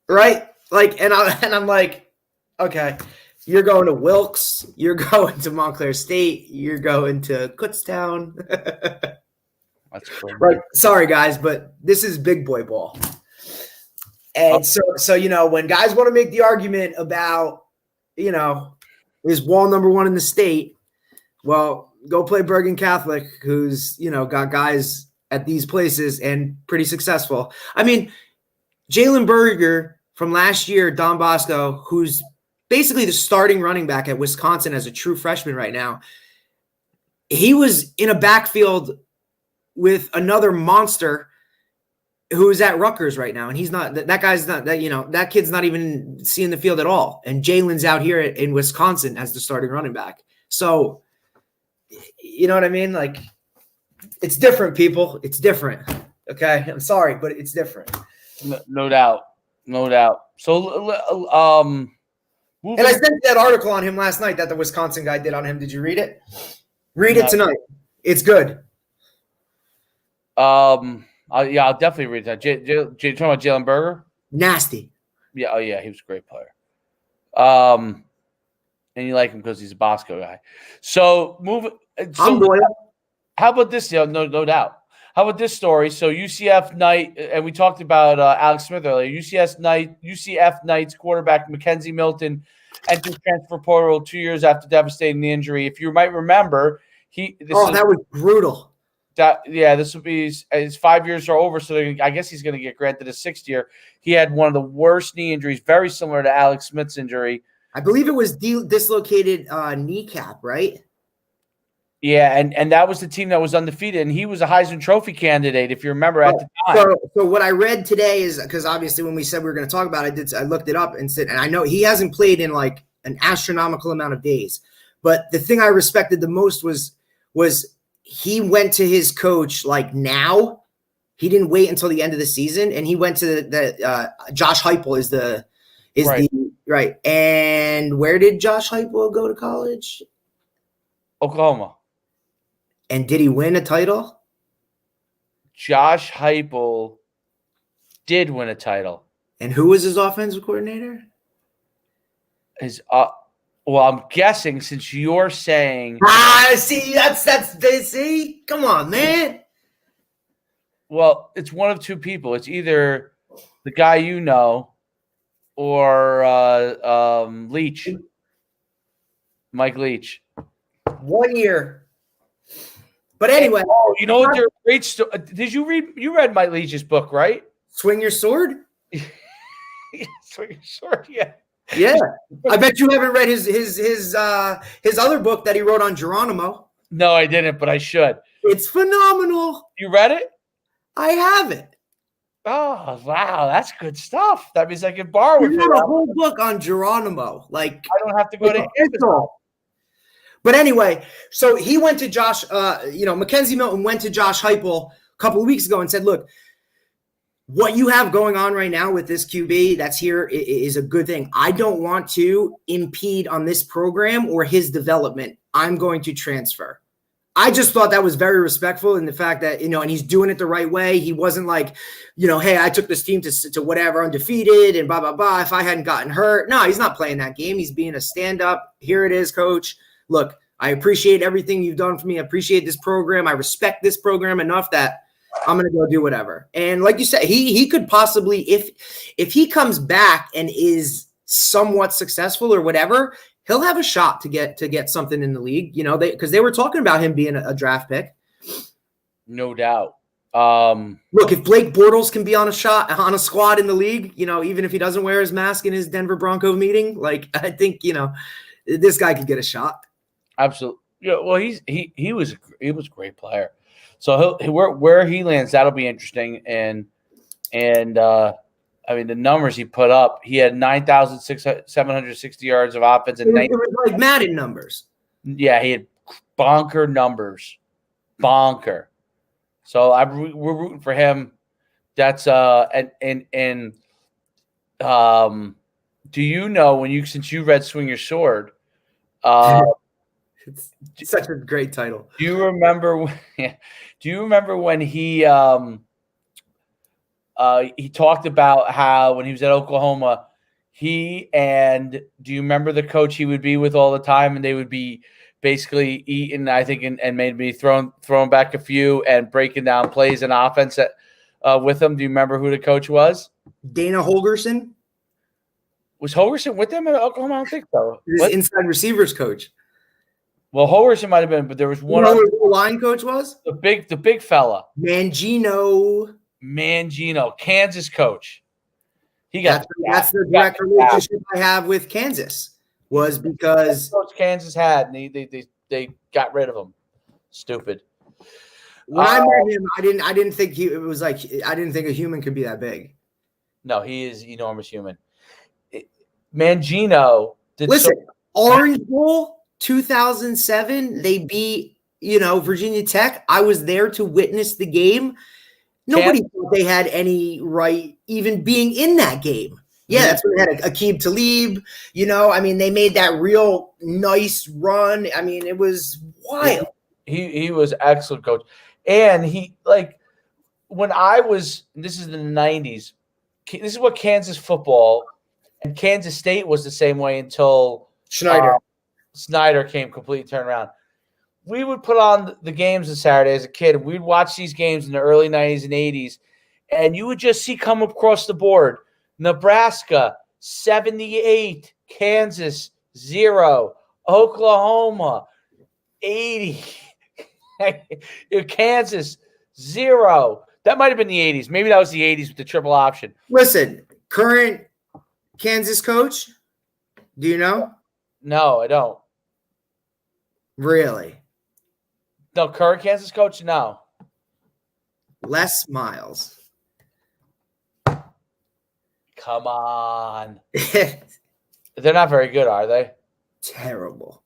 Right? And I'm like, okay. You're going to Wilkes. You're going to Montclair State. You're going to Kutztown. That's crazy. Right. Sorry, guys, but this is big boy ball. And so when guys want to make the argument about, is Wall number one in the state, well, go play Bergen Catholic, who's, got guys at these places and pretty successful. I mean, Jalen Berger from last year, Don Bosco, who's basically the starting running back at Wisconsin as a true freshman right now. He was in a backfield with another monster who is at Rutgers right now. And he's not, that guy's not, that kid's not even seeing the field at all. And Jalen's out here in Wisconsin as the starting running back. So, you know what I mean? Like, it's different, people. It's different. Okay. I'm sorry, but it's different. No doubt. So, and I sent that article on him last night that the Wisconsin guy did on him. Did you read it? Read it tonight. It's good. I'll definitely read that. Talking about Jalen Berger? Nasty. Yeah. Oh, yeah. He was a great player. And you like him because he's a Bosco guy. So I'm loyal. How about this? No doubt. How about this story? So UCF Knight, and we talked about Alex Smith earlier. UCF Knight's quarterback Mackenzie Milton entered transfer portal 2 years after devastating the injury. If you might remember, that was brutal. This will be his 5 years are over, so I guess he's going to get granted a 6th year. He had one of the worst knee injuries, very similar to Alex Smith's injury. I believe it was dislocated kneecap, right? Yeah, and that was the team that was undefeated, and he was a Heisman Trophy candidate, if you remember at the time. So what I read today is, because obviously when we said we were going to talk about it, I looked it up and said, and I know he hasn't played in like an astronomical amount of days, but the thing I respected the most was he went to his coach like now. He didn't wait until the end of the season, and he went to the Josh Heupel right. And where did Josh Heupel go to college? Oklahoma. And did he win a title? Josh Heupel did win a title. And who was his offensive coordinator? Well, I'm guessing since you're saying see, come on, man. Well, it's one of two people. It's either the guy you know or Leach. Mike Leach. 1 year. But anyway, you know what? They're great. Did you read? You read Mike Leach's book, right? Swing Your Sword. Swing Your Sword. Yeah. Yeah. I bet you haven't read his other book that he wrote on Geronimo. No, I didn't, but I should. It's phenomenal. You read it? I have it. Oh wow, that's good stuff. That means I could borrow it. He wrote a whole book on Geronimo. Like I don't have to go to Amazon. But anyway, so he went to Josh, Mackenzie Milton went to Josh Heupel a couple of weeks ago and said, look, what you have going on right now with this QB that's here is a good thing. I don't want to impede on this program or his development. I'm going to transfer. I just thought that was very respectful in the fact that, and he's doing it the right way. He wasn't like, hey, I took this team to whatever, undefeated and blah, blah, blah. If I hadn't gotten hurt. No, he's not playing that game. He's being a stand-up. Here it is, coach. Look, I appreciate everything you've done for me. I appreciate this program. I respect this program enough that I'm going to go do whatever. And like you said, he could possibly, if he comes back and is somewhat successful or whatever, he'll have a shot to get something in the league, because they were talking about him being a draft pick. No doubt. Look, if Blake Bortles can be on a squad in the league, even if he doesn't wear his mask in his Denver Bronco meeting, like I think, this guy could get a shot. Absolutely. Yeah. Well, he was a great player. So where he lands, that'll be interesting. And I mean the numbers he put up. He had 9,760 yards of offense and it was like Madden numbers. Yeah, he had bonker numbers. Bonker. So we're rooting for him. That's do you know since you read Swing Your Sword? It's such a great title. Do you remember when he talked about how when he was at Oklahoma, do you remember the coach he would be with all the time, and they would be basically eating, I think, and maybe throwing back a few and breaking down plays and offense with him. Do you remember who the coach was? Dana Holgerson. Was Holgerson with them at Oklahoma? I don't think so. His inside receivers coach. Well, Holgerson might have been, but there was one. You know who the line coach was? The big fella. Mangino, Kansas coach. That's the direct relationship I have with Kansas. Was because coach Kansas had, and they got rid of him. Stupid. When I met him, I didn't think I didn't think a human could be that big. No, he is enormous human. Mangino. Orange Bowl 2007. They beat Virginia Tech. I was there to witness the game. Nobody thought they had any right even being in that game. Yeah, that's when they had Aqib Talib. They made that real nice run. I mean, it was wild. He was excellent coach. And when I was, this is in the 90s, this is what Kansas football, and Kansas State was the same way until Snyder came completely turned around. we would put on the games on Saturday as a kid. We'd watch these games in the early 90s and 80s, and you would just see come across the board, Nebraska, 78, Kansas, 0, Oklahoma, 80, Kansas, 0. That might have been the 80s. Maybe that was the 80s with the triple option. Listen, current Kansas coach, do you know? No, I don't. Really? No, current Kansas coach? No. Les Miles. Come on. They're not very good, are they? Terrible.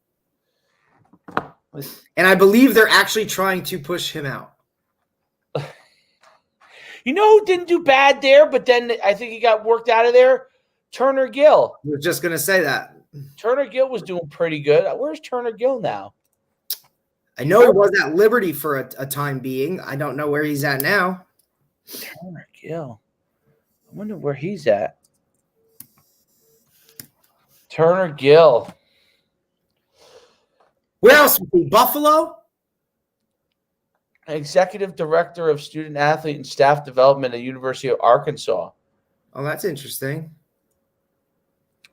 And I believe they're actually trying to push him out. You know who didn't do bad there, but then I think he got worked out of there? Turner Gill. I was just going to say that. Turner Gill was doing pretty good. Where's Turner Gill now? I know he was at Liberty for a time being. I don't know where he's at now. Turner Gill. I wonder where he's at. Turner Gill. Where else was he? Buffalo? Executive Director of Student Athlete and Staff Development at University of Arkansas. Oh, that's interesting.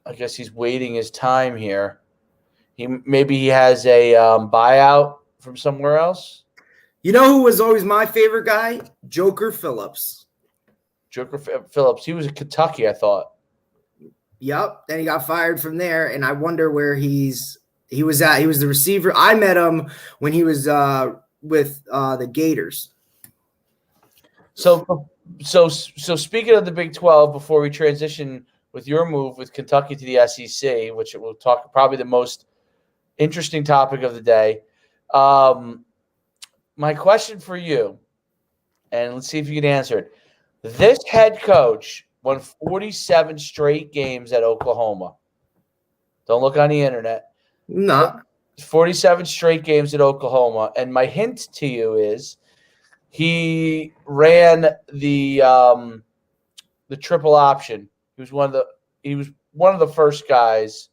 I guess he's waiting his time here. Maybe he has a buyout from somewhere else. You know who was always my favorite guy? Joker Phillips. Joker Phillips. He was in Kentucky, I thought. Yep. Then he got fired from there, and I wonder where he was at. He was the receiver. I met him when he was with the Gators. So speaking of the Big 12, before we transition with your move with Kentucky to the SEC, which we'll talk probably the most interesting topic of the day. My question for you, and let's see if you can answer it. This head coach won 47 straight games at Oklahoma. Don't look on the internet. No. 47 straight games at Oklahoma. And my hint to you is he ran the triple option. He was one of the first guys.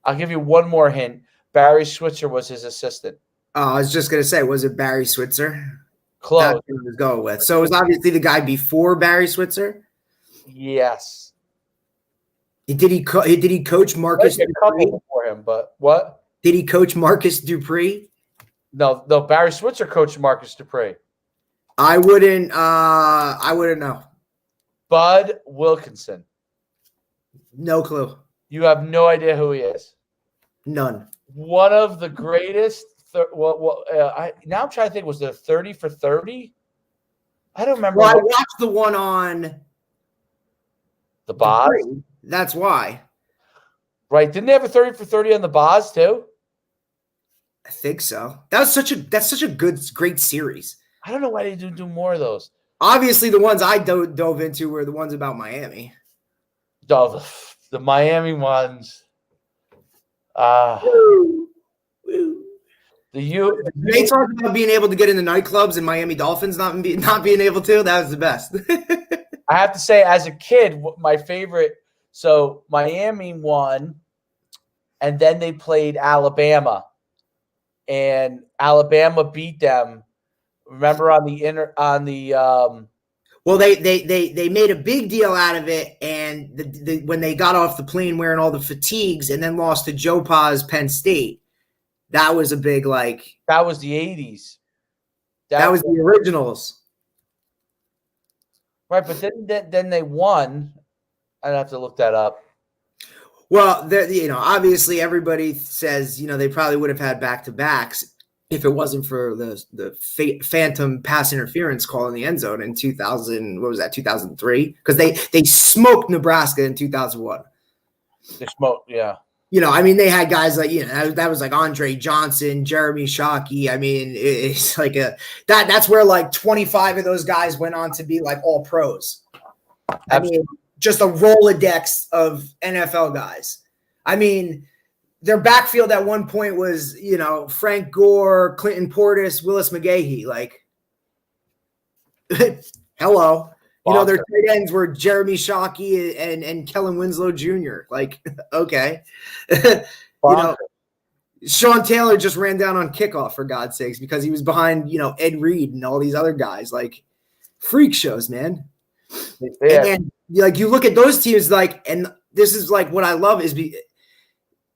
I'll give you one more hint. Barry Switzer was his assistant. I was just going to say, was it Barry Switzer? Close. That's what I was going with. So it was obviously the guy before Barry Switzer? Yes. Did he coach Marcus Dupree? Before him, but what? Did he coach Marcus Dupree? No. Barry Switzer coached Marcus Dupree. I wouldn't know. Bud Wilkinson. No clue. You have no idea who he is. None. One of the greatest. Now I'm trying to think. Was there 30 for 30? I don't remember. Well, I watched the one on the Boz. That's why. Right? Didn't they have a 30 for 30 on the Boz too? I think so. That's such a great series. I don't know why they didn't do more of those. Obviously, the ones I dove into were the ones about Miami. Oh, the Miami ones. They talked about being able to get in the nightclubs and Miami Dolphins not being able to. That was the best. I have to say, as a kid, my favorite. So Miami won, and then they played Alabama, and Alabama beat them. Remember Well, they made a big deal out of it, and when they got off the plane wearing all the fatigues and then lost to Joe Pa's Penn State, that was a big That was the 80s. That was the originals, right? But then they won. I'd have to look that up. Well, obviously everybody says they probably would have had back-to-backs if it wasn't for the phantom pass interference call in the end zone in 2000. What was that? 2003? Because they smoked Nebraska in 2001. They smoked, yeah. They had guys like that was like Andre Johnson, Jeremy Shockey. It's like that's where 25 of those guys went on to be all pros. Just a Rolodex of NFL guys. Their backfield at one point was, Frank Gore, Clinton Portis, Willis McGahee. Hello. Their tight ends were Jeremy Shockey and Kellen Winslow Jr. Okay. Sean Taylor just ran down on kickoff, for God's sakes, because he was behind, Ed Reed and all these other guys. Like, freak shows, man. Yeah. And like, you look at those teams, like, and this is like what I love is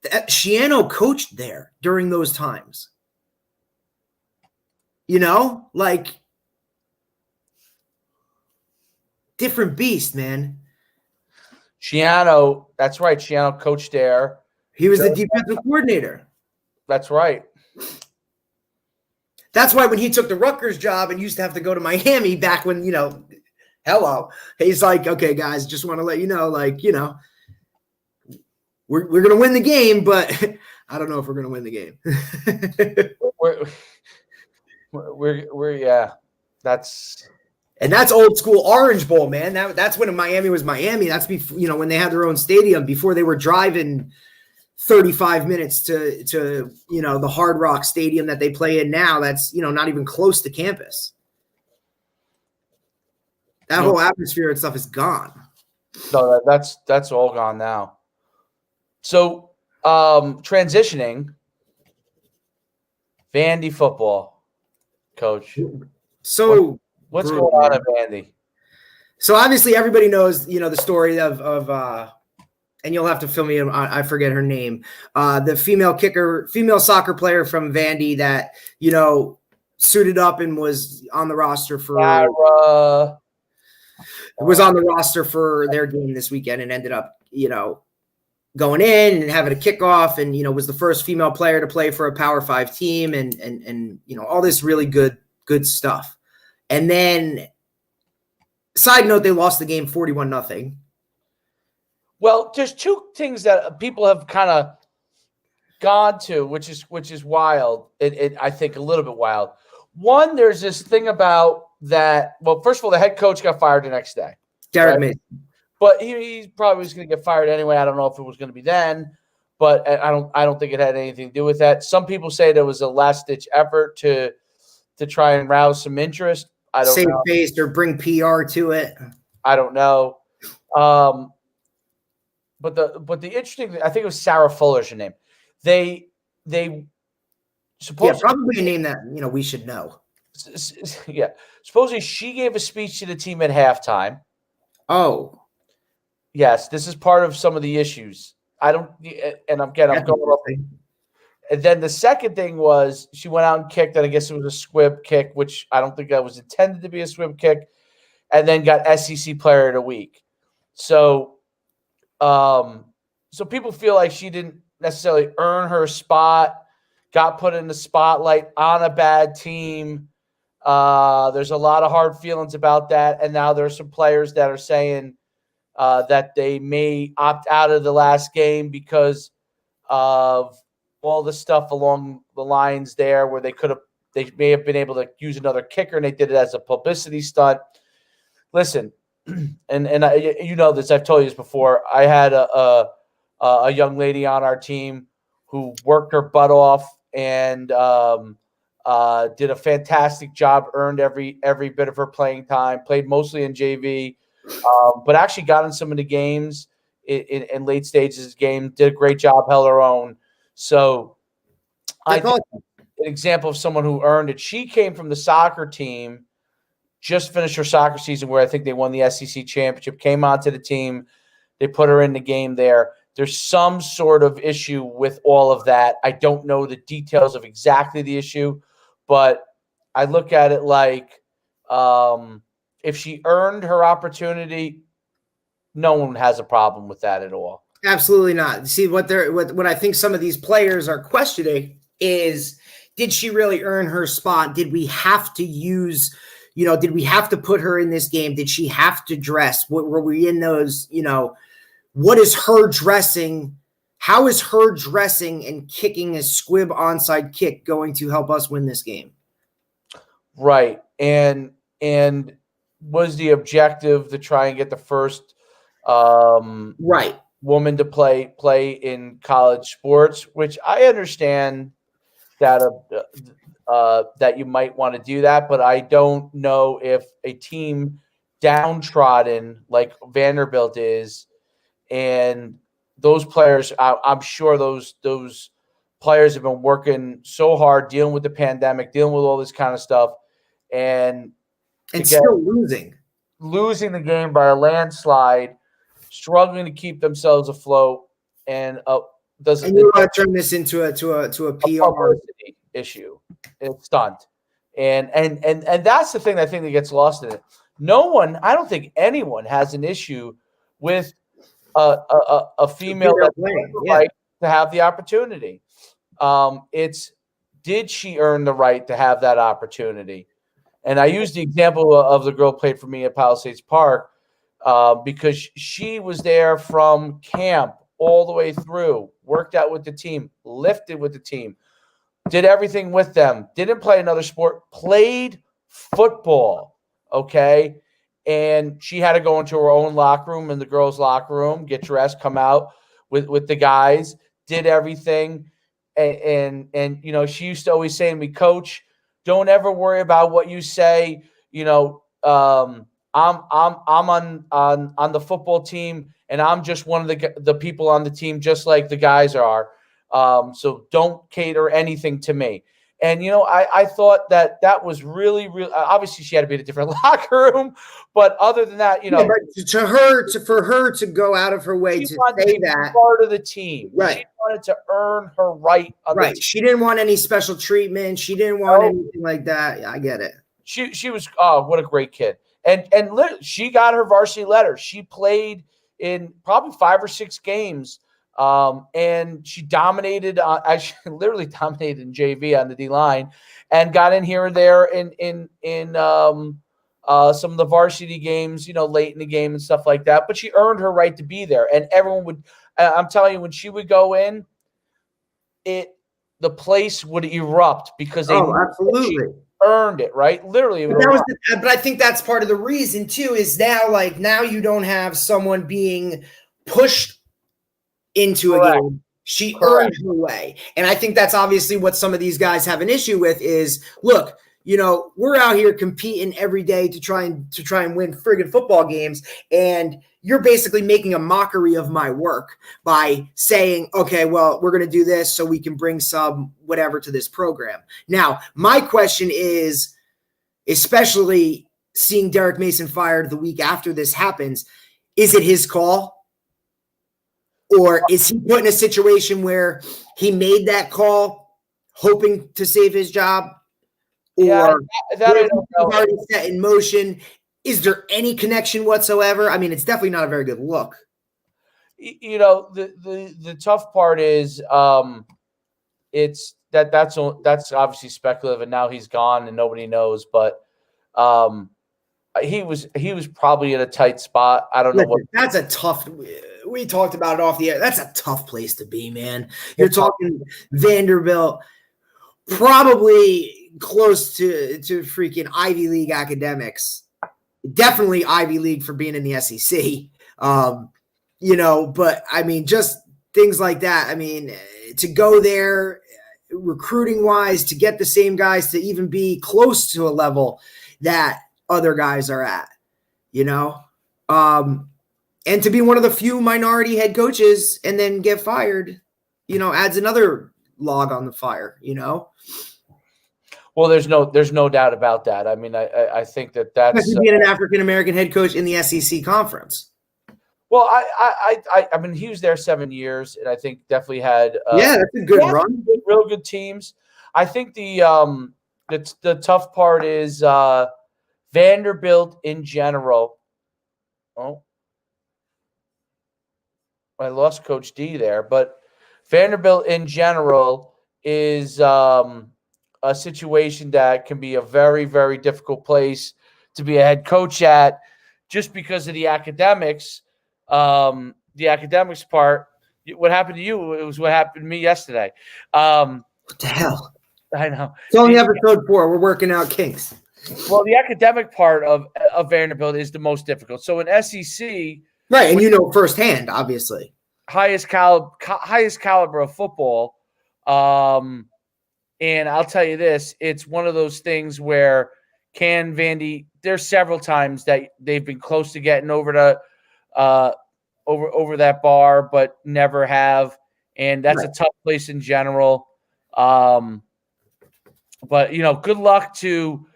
Schiano coached there during those times. Like, different beast, man. Schiano, that's right. Schiano coached there. He was the defensive coordinator. That's right. That's why when he took the Rutgers job and used to have to go to Miami back when, hello, he's like, okay, guys, just want to let you know, like, we're going to win the game, but I don't know if we're going to win the game. Yeah, and that's old school Orange Bowl, man. That's when Miami was Miami. That's before, when they had their own stadium, before they were driving 35 minutes to the Hard Rock Stadium that they play in now. That's, not even close to campus. That whole atmosphere and stuff is gone. No, that's all gone now. So, transitioning, Vandy football coach. So what's going on at Vandy? So obviously everybody knows, the story of and you'll have to fill me in. I forget her name. The female soccer player from Vandy that, suited up and was on the roster for their game this weekend and ended up, going in and having a kickoff and, was the first female player to play for a Power 5 team and all this really good stuff. And then side note, they lost the game 41-0. Well, there's two things that people have kind of gone to, which is wild. I think a little bit wild. One, there's this thing about that. Well, first of all, the head coach got fired the next day. Derek Mason. But he probably was going to get fired anyway. I don't know if it was going to be then, but I don't think it had anything to do with that. Some people say there was a last-ditch effort to try and rouse some interest. I don't know. Save face or bring PR to it. I don't know. But the interesting thing, I think it was Sarah Fuller's her name. They supposedly probably a name that we should know. Yeah, supposedly she gave a speech to the team at halftime. Oh, yes, this is part of some of the issues. I'm going up. And then the second thing was she went out and kicked, and I guess it was a squib kick, which I don't think that was intended to be a squib kick, and then got SEC Player of the Week. So people feel like she didn't necessarily earn her spot, got put in the spotlight on a bad team. There's a lot of hard feelings about that. And now there's some players that are saying that they may opt out of the last game because of all the stuff along the lines there where they may have been able to use another kicker and they did it as a publicity stunt. Listen, and this, I've told you this before. I had a young lady on our team who worked her butt off and did a fantastic job, earned every bit of her playing time, played mostly in JV, but actually got in some of the games in late stages of the game, did a great job, held her own. So I think an example of someone who earned it. She came from the soccer team, just finished her soccer season where I think they won the SEC championship, came onto the team. They put her in the game there. There's some sort of issue with all of that. I don't know the details of exactly the issue, but I look at it like if she earned her opportunity, no one has a problem with that at all. Absolutely not. See, what I think some of these players are questioning is, did she really earn her spot? Did we have to use, did we have to put her in this game? Did she have to dress? Were we in those, what is her dressing? How is her dressing and kicking a squib onside kick going to help us win this game? Right. And was the objective to try and get the first right woman to play in college sports, which I understand that that you might want to do that, but I don't know if a team downtrodden like Vanderbilt is, and those players, I'm sure those players have been working so hard, dealing with the pandemic, dealing with all this kind of stuff, and still losing the game by a landslide, struggling to keep themselves afloat, and you want to turn this into a PR publicity issue. It's stunt, and that's the thing I think that gets lost in it. I don't think anyone has an issue with a female that's right to have the opportunity. It's, did she earn the right to have that opportunity? And I use the example of the girl who played for me at Palisades Park because she was there from camp all the way through, worked out with the team, lifted with the team, did everything with them, didn't play another sport, played football, okay? And she had to go into her own locker room, in the girls' locker room, get dressed, come out with the guys, did everything. And you know, she used to always say to me, Coach, don't ever worry about what you say. You know, I'm on the football team, and I'm just one of the people on the team, just like the guys are. So don't cater anything to me. And, you know, I thought that was really, really, obviously she had to be in a different locker room, but other than that, you know, for her to go out of her way to say that, part of the team, right? She wanted to earn her right. Right. She didn't want any special treatment. She didn't want anything like that. Yeah, I get it. She was, what a great kid. And she got her varsity letter. She played in probably 5 or 6 games. And she dominated, actually literally dominated in JV on the D line, and got in here and there in some of the varsity games, you know, late in the game and stuff like that. But she earned her right to be there, and everyone would. I'm telling you, when she would go in, the place would erupt because they absolutely earned it, right? Literally. But I think that's part of the reason too. Is now you don't have someone being pushed into a game. She earned her way. And I think that's obviously what some of these guys have an issue with is, look, you know, we're out here competing every day to try and win friggin' football games, and you're basically making a mockery of my work by saying, okay, well, we're going to do this so we can bring some whatever to this program. Now, my question is, especially seeing Derek Mason fired the week after this happens, is it his call? Or is he put in a situation where he made that call hoping to save his job? Or that I don't know. Already set in motion? Is there any connection whatsoever? I mean, it's definitely not a very good look. You know, the tough part is it's that's obviously speculative, and now he's gone and nobody knows. But he was probably in a tight spot. I don't know what. That's a tough. We talked about it off the air. That's a tough place to be, man. You're talking Vanderbilt, probably close to freaking Ivy League academics. Definitely Ivy League for being in the SEC. You know, but I mean, just things like that. I mean, to go there recruiting wise, to get the same guys to even be close to a level that other guys are at, you know, and to be one of the few minority head coaches and then get fired, you know, adds another log on the fire, you know? Well, there's no doubt about that. I mean, I think that's being an African-American head coach in the SEC conference. Well, I mean, he was there 7 years, and I think definitely had that's a good run, real good teams. I think the tough part is Vanderbilt in general. Oh, I lost Coach D there, but Vanderbilt in general is a situation that can be a very, very difficult place to be a head coach at, just because of the academics. The academics part. What happened to you? It was what happened to me yesterday. What the hell? I know. It's only episode 4. We're working out kinks. Well, the academic part of Vanderbilt is the most difficult. So in SEC, right, and you know firsthand, obviously, highest caliber of football. And I'll tell you this: it's one of those things where Vandy. There's several times that they've been close to getting over to over that bar, but never have. And that's a tough place in general. But good luck to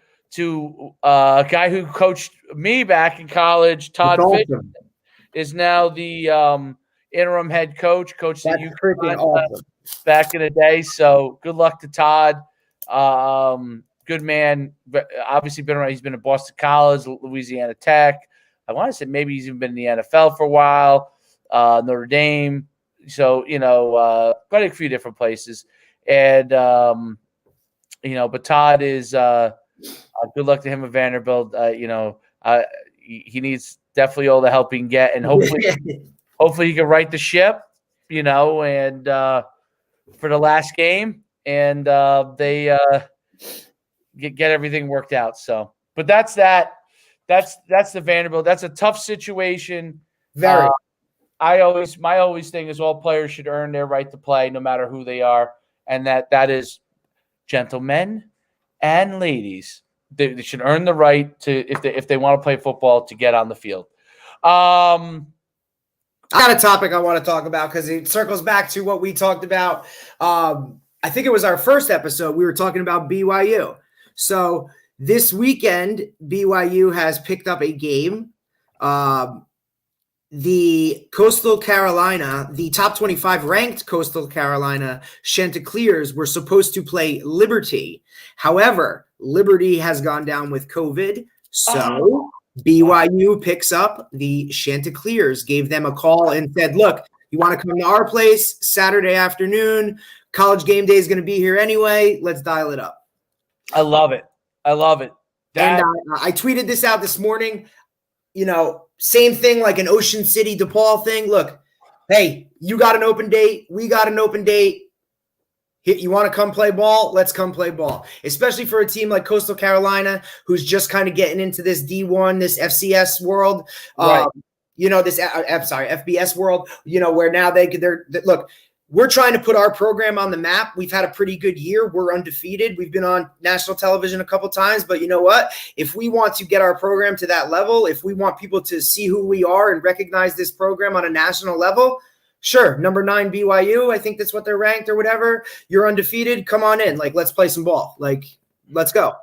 a guy who coached me back in college. Todd Fish is now the interim head coach. Coached at UCF back in the day. So good luck to Todd. Good man. Obviously been around. He's been at Boston College, Louisiana Tech. I want to say maybe he's even been in the NFL for a while. Notre Dame. So quite a few different places. And but Todd is good luck to him at Vanderbilt. He needs definitely all the help he can get, and hopefully he can right the ship. And for the last game, and they get everything worked out. So, but that's that. That's the Vanderbilt. That's a tough situation. Very. My always thing is all players should earn their right to play, no matter who they are, and that is gentlemen and ladies. They should earn the right to if they want to play football to get on the field. I got a topic I want to talk about because it circles back to what we talked about. I think it was our first episode. We were talking about BYU. So this weekend, BYU has picked up a game. The Coastal Carolina, the top 25 ranked Coastal Carolina Chanticleers were supposed to play Liberty. However, Liberty has gone down with COVID. So BYU picks up the Chanticleers, gave them a call and said, look, you want to come to our place Saturday afternoon? College game day is going to be here anyway. Let's dial it up. I love it. And I tweeted this out this morning. Same thing like an Ocean City DePaul thing. Look, hey, you got an open date. We got an open date. You want to come play ball? Let's come play ball. Especially for a team like Coastal Carolina, who's just kind of getting into this D1, this FCS world. Right. FBS world. Where now they're look. We're trying to put our program on the map. We've had a pretty good year. We're undefeated. We've been on national television a couple times. But you know what? If we want to get our program to that level, if we want people to see who we are and recognize this program on a national level, sure. Number 9 BYU, I think that's what they're ranked or whatever. You're undefeated. Come on in. Let's play some ball. Let's go.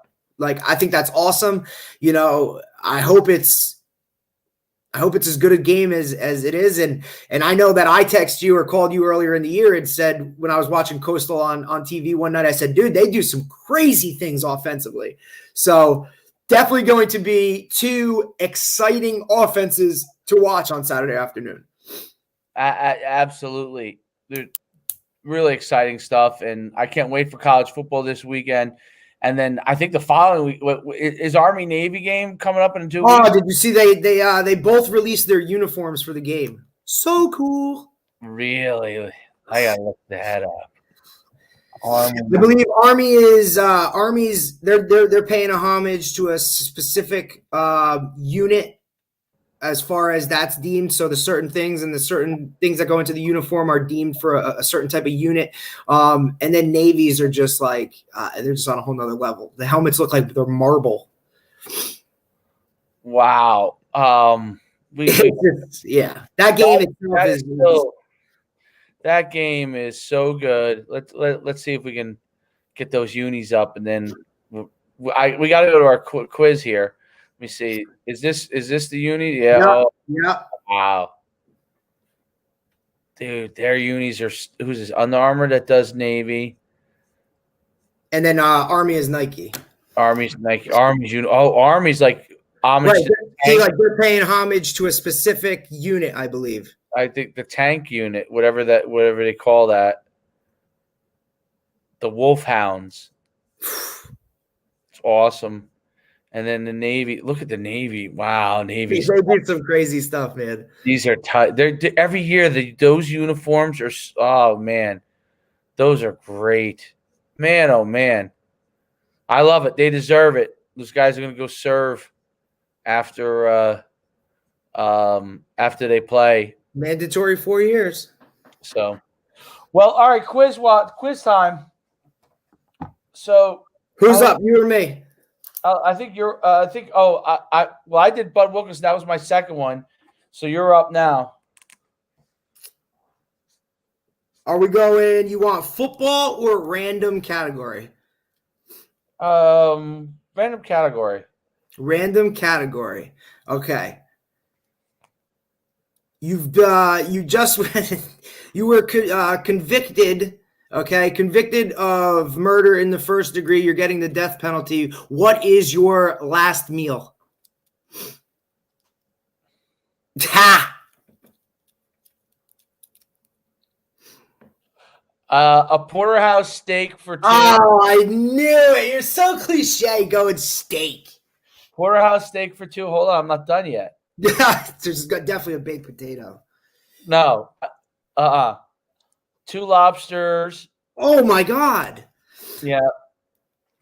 I think that's awesome. I hope it's as good a game as it is. And I know that I texted you or called you earlier in the year and said, when I was watching Coastal on TV one night, I said, dude, they do some crazy things offensively. So definitely going to be 2 exciting offenses to watch on Saturday afternoon. Absolutely. They're really exciting stuff. And I can't wait for college football this weekend. And then I think the following week is Army-Navy game coming up in 2 weeks. Oh, did you see they both released their uniforms for the game? So cool. Really? I gotta look that up. I believe Army's they're paying a homage to a specific unit as far as that's deemed. So the certain things that go into the uniform are deemed for a certain type of unit. And then Navies are just they're just on a whole nother level. The helmets look like they're marble. Wow. That game that game is so good. Let's see if we can get those unis up, and then we got to go to our quiz here. Let me see. Is this the uni? Yeah. Yeah. Oh, Yeah. wow. Dude, their unis are who's this? Under Armour that does Navy. And then Army is Nike. Army's Nike. Army's uni. Oh, Army's like homage. Right. They're paying homage to a specific unit, I believe. I think the tank unit, whatever they call that. The Wolfhounds. It's awesome. And then the Navy. Look at the Navy. Wow, Navy. They do some crazy stuff, man. These are tight. They're every year. Those uniforms are. Oh man, those are great. Man, oh man, I love it. They deserve it. Those guys are gonna go serve after they play. Mandatory 4 years. So, well, all right. Quiz time. So, who's up? You or me? I think you're. I did Bud Wilkins. That was my second one. So you're up now. Are we going? You want football or random category? Random category. Random category. Okay. You just you were convicted. Okay, convicted of murder in the first degree. You're getting the death penalty. What is your last meal? Ha! A porterhouse steak for 2. Oh, I knew it. You're so cliche going steak. Porterhouse steak for 2. Hold on, I'm not done yet. There's definitely a baked potato. No. 2 lobsters. Oh my God. Yeah.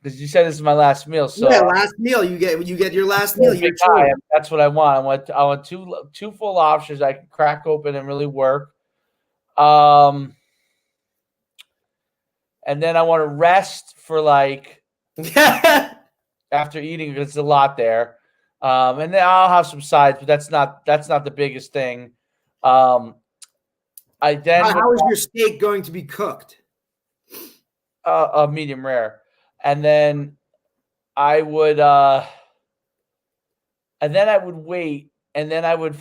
Because you said this is my last meal. So yeah, last meal. You get your last meal. You're that's what I want. I want two full lobsters I can crack open and really work. And then I want to rest for like after eating because it's a lot there. And then I'll have some sides, but that's not the biggest thing. How is your steak going to be cooked? Medium rare. And then I would wait, and then I would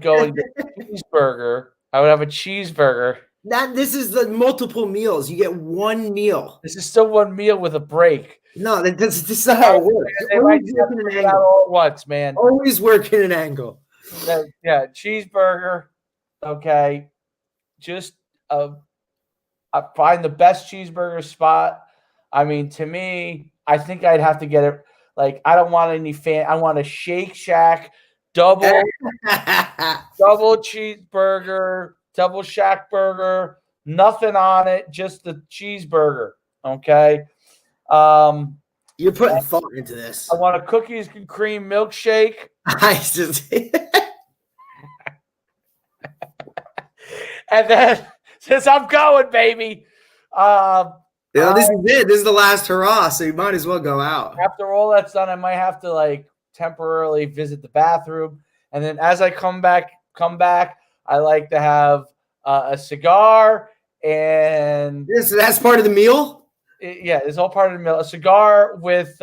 go and get a cheeseburger. I would have a cheeseburger. This is the multiple meals. You get one meal. This is still one meal with a break. No, this is not how it works. Always working an angle all at once, man. Always working an angle. Yeah, cheeseburger. Okay, just I find the best cheeseburger spot. I mean, to me, I think I'd have to get it. Like, I don't want any I want a Shake Shack double cheeseburger, double Shack burger, nothing on it, just the cheeseburger. Okay. You're putting thought into this. I want a cookies and cream milkshake. And then, since I'm going, baby. This is it. This is the last hurrah, so you might as well go out. After all that's done, I might have to like temporarily visit the bathroom, and then as I come back, I like to have a cigar, and that's part of the meal. It's all part of the meal. A cigar with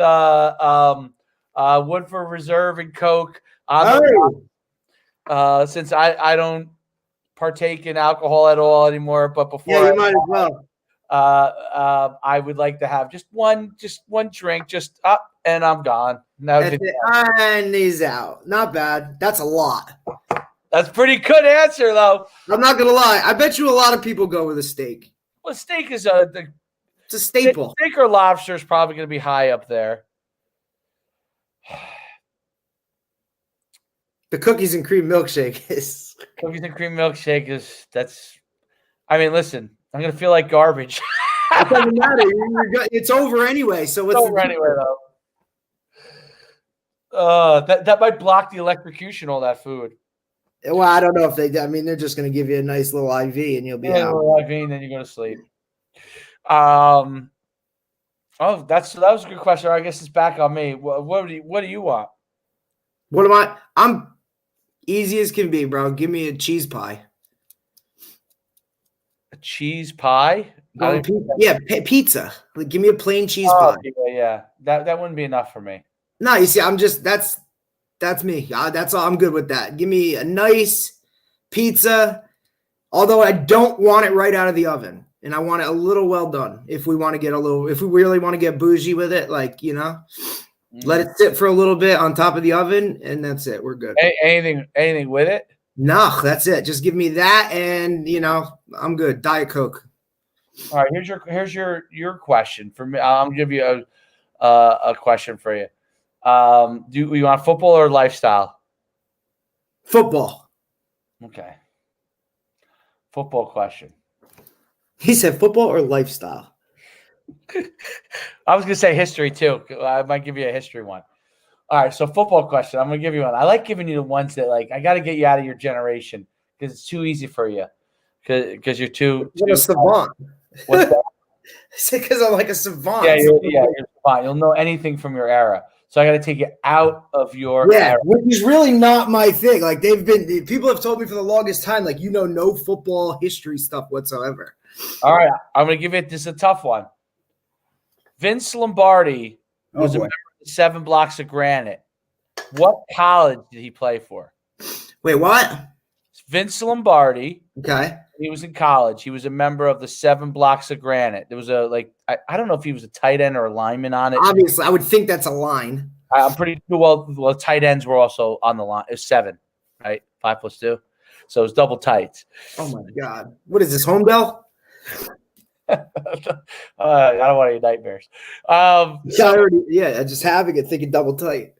Woodford Reserve and Coke. Since I don't partake in alcohol at all anymore, but before you might as well. I would like to have just one drink, just up, and I'm gone. And he's out. Not bad. That's a lot. That's a pretty good answer, though. I'm not gonna lie. I bet you a lot of people go with a steak. Well, steak is it's a staple. Steak or lobster is probably going to be high up there. The cookies and cream milkshake is. Cookies and cream milkshake is that's. I mean, listen. I'm gonna feel like garbage. It doesn't matter. It's over anyway. So it's over anyway, though. That might block the electrocution. All that food. Well, I don't know if they. I mean, they're just gonna give you a nice little IV and you'll be out. A little IV and then you go to sleep. That was a good question. I guess it's back on me. What do you want? What am I? I'm easy as can be, bro. Give me a cheese pie. A cheese pie? Pizza. Like, give me a plain cheese pie. Yeah. That wouldn't be enough for me. No, you see, I'm just that's me. That's all. I'm good with that. Give me a nice pizza, although I don't want it right out of the oven, and I want it a little well done. If we really want to get bougie with it, let it sit for a little bit on top of the oven, and that's it. We're good. Anything with it? No, that's it. Just give me that, and I'm good. Diet Coke. All right, here's your question for me. I'll give you a question for you. Do you want football or lifestyle? Football. Okay. Football question. He said football or lifestyle. I was gonna say history too. I might give you a history one. All right, so football question. I'm gonna give you one. I like giving you the ones that I got to get you out of your generation because it's too easy for you. Because you're too a savant. What's that? Because I'm like a savant. Yeah, you're a savant. You'll know anything from your era. So I got to take it out of your era. Which is really not my thing. Like people have told me for the longest time, no football history stuff whatsoever. All right, I'm going to give it. This is a tough one. Vince Lombardi was a member of the 7 Blocks of Granite. What college did he play for? Wait, what? Vince Lombardi. Okay. He was in college. He was a member of the 7 Blocks of Granite. There was a I don't know if he was a tight end or a lineman on it. Obviously, I would think that's a line. I'm pretty sure. Well, tight ends were also on the line. It was 7, right? 5 plus 2, so it was double tights. Oh my God! What is this, home bell? I don't want any nightmares. I just having it thinking double tight.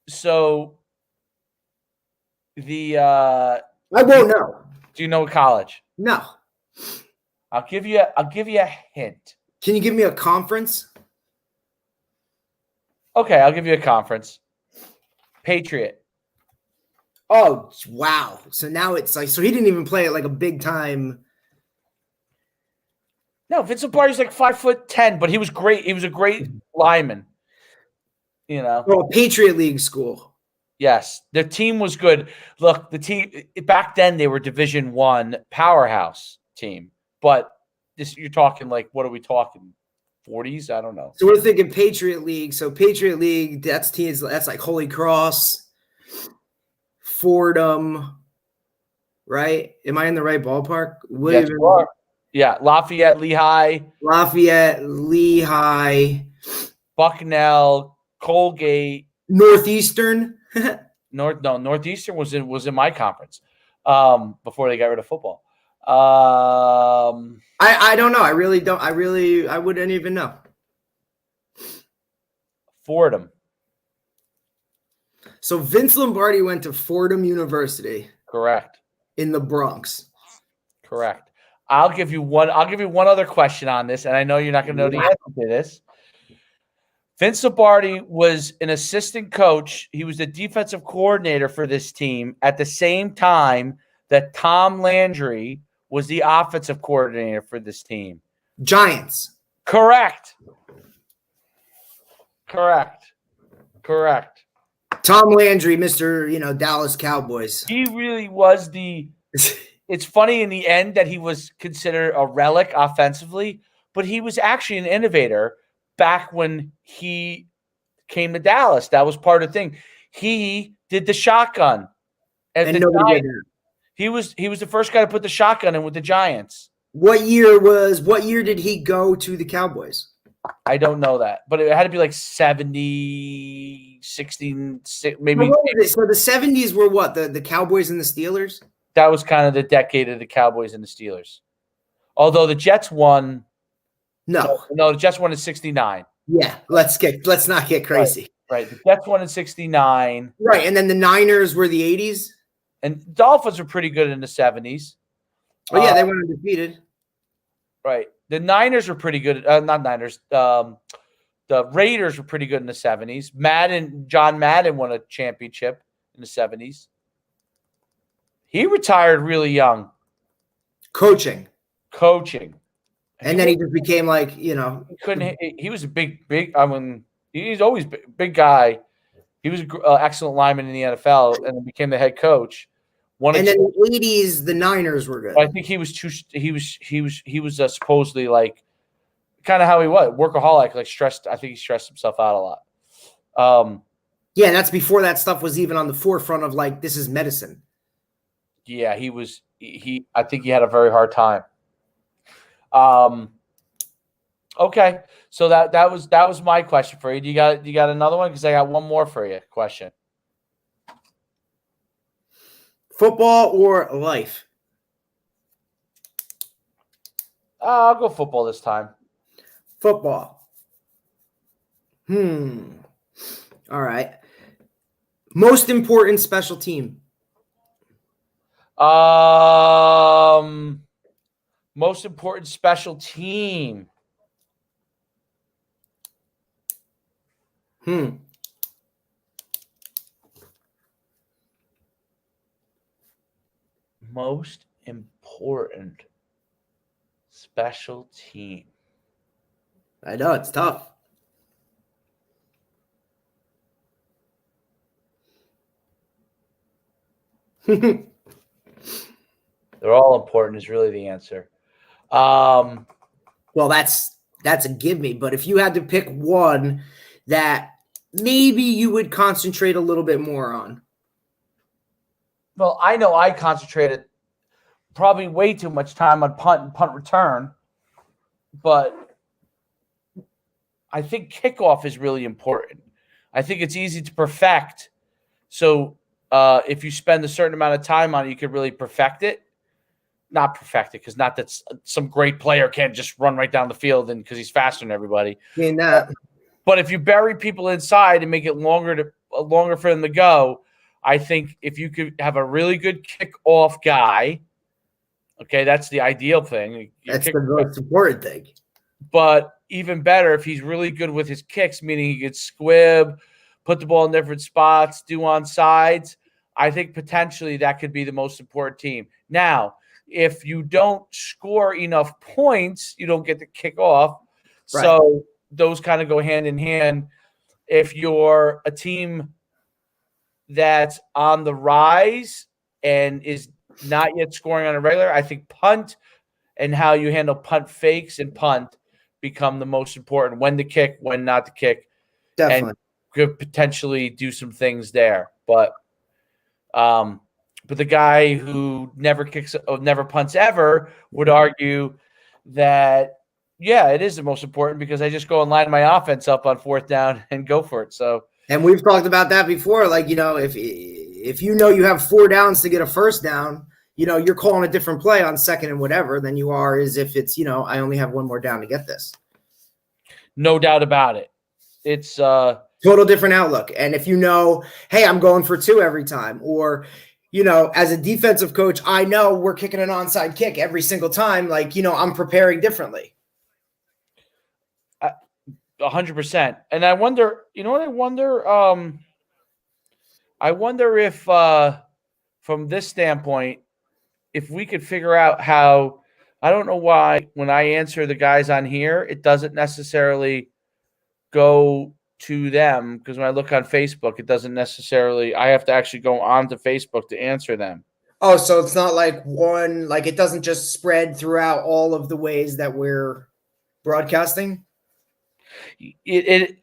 So the I won't know. Do you know college? No. I'll give you a hint. Can you give me a conference? Okay, I'll give you a conference. Patriot. Oh wow! So now it's like he didn't even play at like a big time. No, Vince Lombardi's like 5'10", but he was great. He was a great lineman. You know. Oh, a Patriot League school. Yes, the team was good. Look, the team back then they were Division I powerhouse team, but you're talking like, what are we talking? 40s? I don't know. So we're thinking Patriot League. So Patriot League, that's teams. That's like Holy Cross, Fordham, right? Am I in the right ballpark? Yes, you are. Yeah, Lafayette, Lehigh, Bucknell, Colgate, Northeastern. Northeastern was in my conference before they got rid of football. I don't know. I really don't. I wouldn't even know. Fordham. So Vince Lombardi went to Fordham University. Correct. In the Bronx. Correct. I'll give you one other question on this, and I know you're not going to know the answer to this. Vince Lombardi was an assistant coach. He was the defensive coordinator for this team at the same time that Tom Landry was the offensive coordinator for this team. Giants. Correct. Tom Landry, Mr. Dallas Cowboys. He really was it's funny in the end that he was considered a relic offensively, but he was actually an innovator back when he came to Dallas. That was part of the thing. He did the shotgun. And nobody did that. He was the first guy to put the shotgun in with the Giants. What year did he go to the Cowboys? I don't know that, but it had to be like 70, 16, maybe. So the 70s were what? The Cowboys and the Steelers? That was kind of the decade of the Cowboys and the Steelers. Although the Jets won. No, the Jets won in 69. Yeah, let's not get crazy. Right. The Jets won in 69. Right, and then the Niners were the 80s. And Dolphins were pretty good in the 70s. Oh, yeah, they went undefeated. Right. The Niners were pretty good. Not Niners. The Raiders were pretty good in the 70s. John Madden won a championship in the 70s. He retired really young. Coaching. And then he just became like, He couldn't. He was a big. I mean, he's always big guy. He was an excellent lineman in the NFL, and then became the head coach. And then in the 80s, the Niners were good. I think he was supposedly like kind of how he was, workaholic, like stressed. I think he stressed himself out a lot. Yeah, and that's before that stuff was even on the forefront of like, this is medicine. Yeah, he was. I think he had a very hard time. Okay, so that was my question for you. You got another one? Because I got one more for you. Question. Football or life? I'll go football this time. Football. All right. Most important special team. Most important special team. Most important special team. I know, it's tough. They're all important is really the answer. Well, that's a give me. But if you had to pick one that maybe you would concentrate a little bit more on. Well, I know I concentrated probably way too much time on punt and punt return, but I think kickoff is really important. I think it's easy to perfect. So if you spend a certain amount of time on it, you could really perfect it. Not perfect it, because not that some great player can't just run right down the field and because he's faster than everybody. But if you bury people inside and make it longer for them to go, I think if you could have a really good kickoff guy, okay, that's the ideal thing. That's the most important thing. But even better if he's really good with his kicks, meaning he could squib, put the ball in different spots, do on sides. I think potentially that could be the most important team. Now, if you don't score enough points, you don't get to kick off. Right. So those kind of go hand in hand. If you're a team that's on the rise and is not yet scoring on a regular, I think punt and how you handle punt fakes and punt become the most important. When to kick, when not to kick. Definitely. And could potentially do some things there. But the guy who never punts ever would argue that, yeah, it is the most important because I just go and line my offense up on fourth down and go for it. So, and we've talked about that before. Like, if you have 4 downs to get a first down, you're calling a different play on second and whatever than you are as if it's, I only have 1 more down to get this. No doubt about it. It's total different outlook. And if hey, I'm going for 2 every time, or, as a defensive coach, I know we're kicking an onside kick every single time. Like, I'm preparing differently. 100%. And I wonder, I wonder if from this standpoint, if we could figure out how, I don't know why when I answer the guys on here, it doesn't necessarily go to them, because when I look on Facebook, it doesn't necessarily, I have to actually go onto Facebook to answer them. Oh, so it's not like one, like it doesn't just spread throughout all of the ways that we're broadcasting? It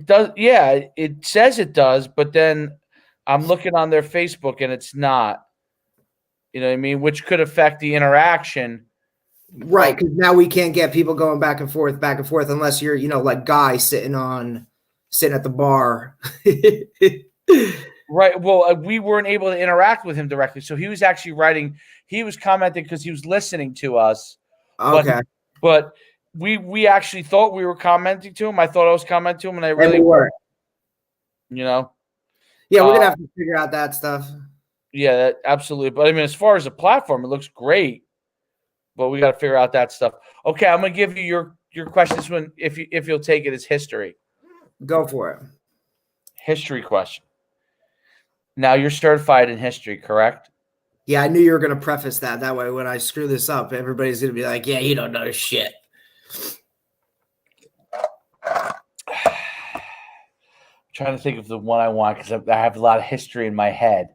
does, yeah, it says it does, but then I'm looking on their Facebook and it's not. You know what I mean? Which could affect the interaction. Right, because now we can't get people going back and forth, unless you're, like Guy sitting at the bar. Right. Well, we weren't able to interact with him directly. So he was actually writing, he was commenting because he was listening to us. Okay. But we actually thought we were commenting to him. I thought I was commenting to him, and I really weren't. Yeah, we're going to have to figure out that stuff. Yeah, absolutely. But I mean, as far as the platform, it looks great. But we got to figure out that stuff. Okay, I'm going to give you your question. This one, if you'll take it, is history. Go for it. History question. Now, you're certified in history, correct? Yeah, I knew you were going to preface that. That way, when I screw this up, everybody's going to be like, yeah, you don't know shit. I'm trying to think of the one I want because I have a lot of history in my head.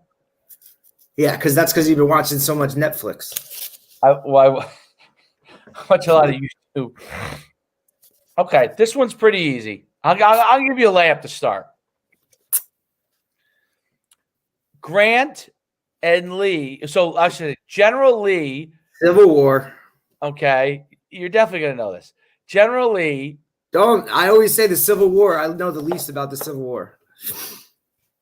Yeah, that's because you've been watching so much Netflix. I watch a lot of YouTube. Okay, this one's pretty easy. I'll give you a layup to start. Grant and Lee. So actually, General Lee. Civil War. Okay, you're definitely gonna know this. General Lee. I always say the Civil War. I know the least about the Civil War.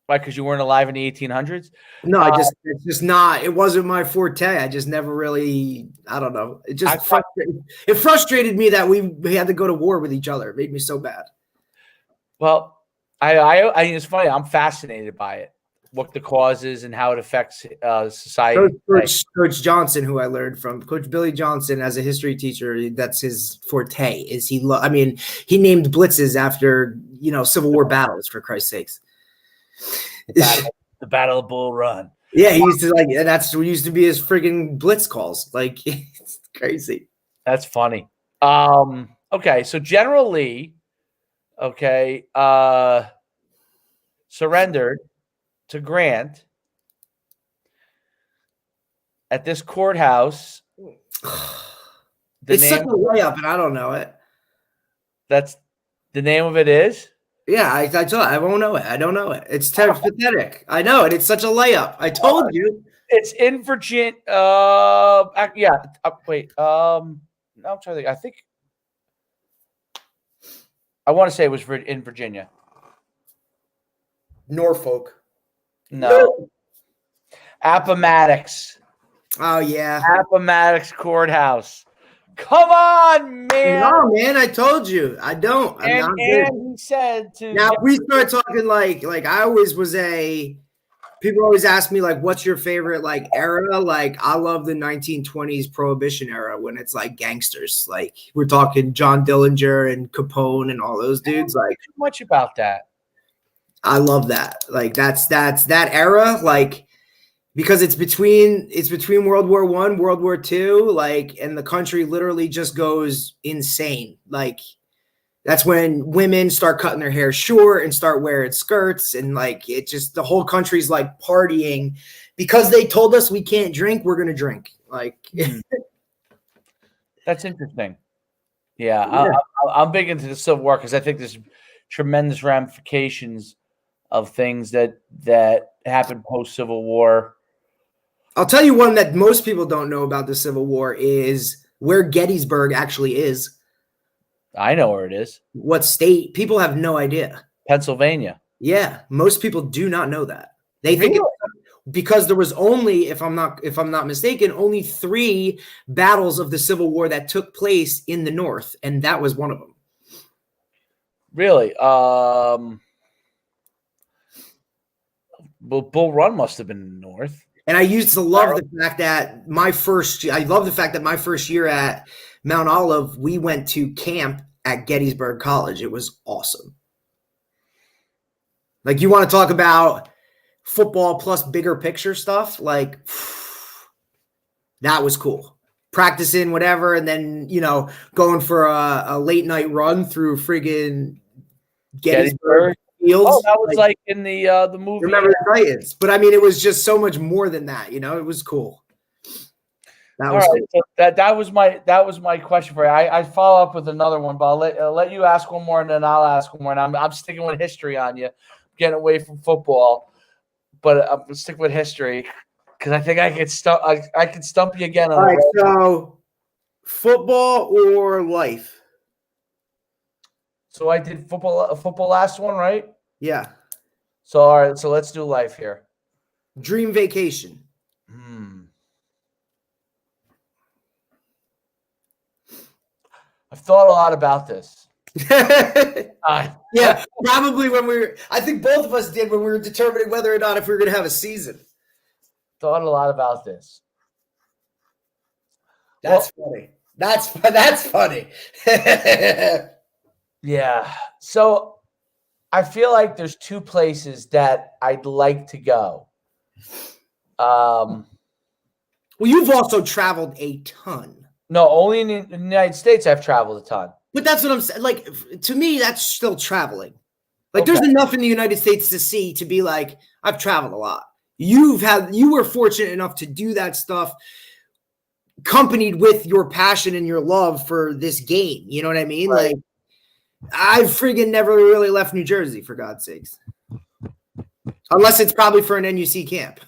Why? Because you weren't alive in the 1800s? No, it's just not. It wasn't my forte. I just never really. I don't know. It just frustrated me that we had to go to war with each other. It made me so bad. Well, I think it's funny. I'm fascinated by it. What the cause is and how it affects society. Coach Johnson, who I learned from, Coach Billy Johnson, as a history teacher, that's his forte. He named blitzes after Civil War battles, for Christ's sakes. The Battle of Bull Run. Yeah, he used to that's what used to be his friggin' blitz calls. Like, it's crazy. That's funny. Okay, so General Lee, surrendered to Grant at this courthouse. It's such a layup, and I don't know it. That's the name of it is? Yeah, I told you, I won't know it. I don't know it. It's pathetic. I know it. It's such a layup. I told you. It's in Virginia. Yeah. Wait. I'm trying to think. I think I want to say it was in Virginia. Norfolk. No. Appomattox. Oh yeah. Appomattox Courthouse. Come on, man. No, man, I told you. I don't. I'm not good. And he said to now we start talking like I always was people always ask me like what's your favorite like era? Like I love the 1920s prohibition era when it's like gangsters. Like we're talking John Dillinger and Capone and all those dudes. Like too much about that. I love that. Like that's that era, like because it's between World War I, World War II, like, and the country literally just goes insane. Like that's when women start cutting their hair short and start wearing skirts, and like it just the whole country's like partying because they told us we can't drink, we're gonna drink. Like that's interesting. Yeah. I'm big into the Civil War because I think there's tremendous ramifications of things that happened post Civil War. I'll tell you one that most people don't know about the Civil War is where Gettysburg actually is. I know where it is. What state? People have no idea. Pennsylvania. Yeah, most people do not know that. They think because there was only, if I'm not mistaken, only 3 battles of the Civil War that took place in the North, and that was one of them. Really? Well, Bull Run must have been in the North. And I used to love the fact that my first year at Mount Olive, we went to camp at Gettysburg College. It was awesome. Like you want to talk about football plus bigger picture stuff, like that was cool. Practicing whatever, and then going for a late night run through friggin' Gettysburg Fields. Oh, that was like in the movie. Remember the Titans, but I mean, it was just so much more than that. It was cool. That was cool. So that was my question for you. I follow up with another one, but I'll let you ask one more, and then I'll ask one more. And I'm sticking with history on you, getting away from football, but I'm sticking with history because I think I can stump you again. All right, so football or life? So I did football last one, right? Yeah. So all right, so let's do life here. Dream vacation. I've thought a lot about this. Yeah, probably I think both of us did when we were determining whether or not if we were going to have a season. Thought a lot about this. That's funny. That's funny. Yeah. So I feel like there's 2 places that I'd like to go. Well, you've also traveled a ton. No, only in the United States I've traveled a ton. But that's what I'm saying. Like, to me, that's still traveling. Like, there's enough in the United States to see to be like, I've traveled a lot. You were fortunate enough to do that stuff accompanied with your passion and your love for this game. You know what I mean? Right. Like, I friggin' never really left New Jersey, for God's sakes. Unless it's probably for an NUC camp.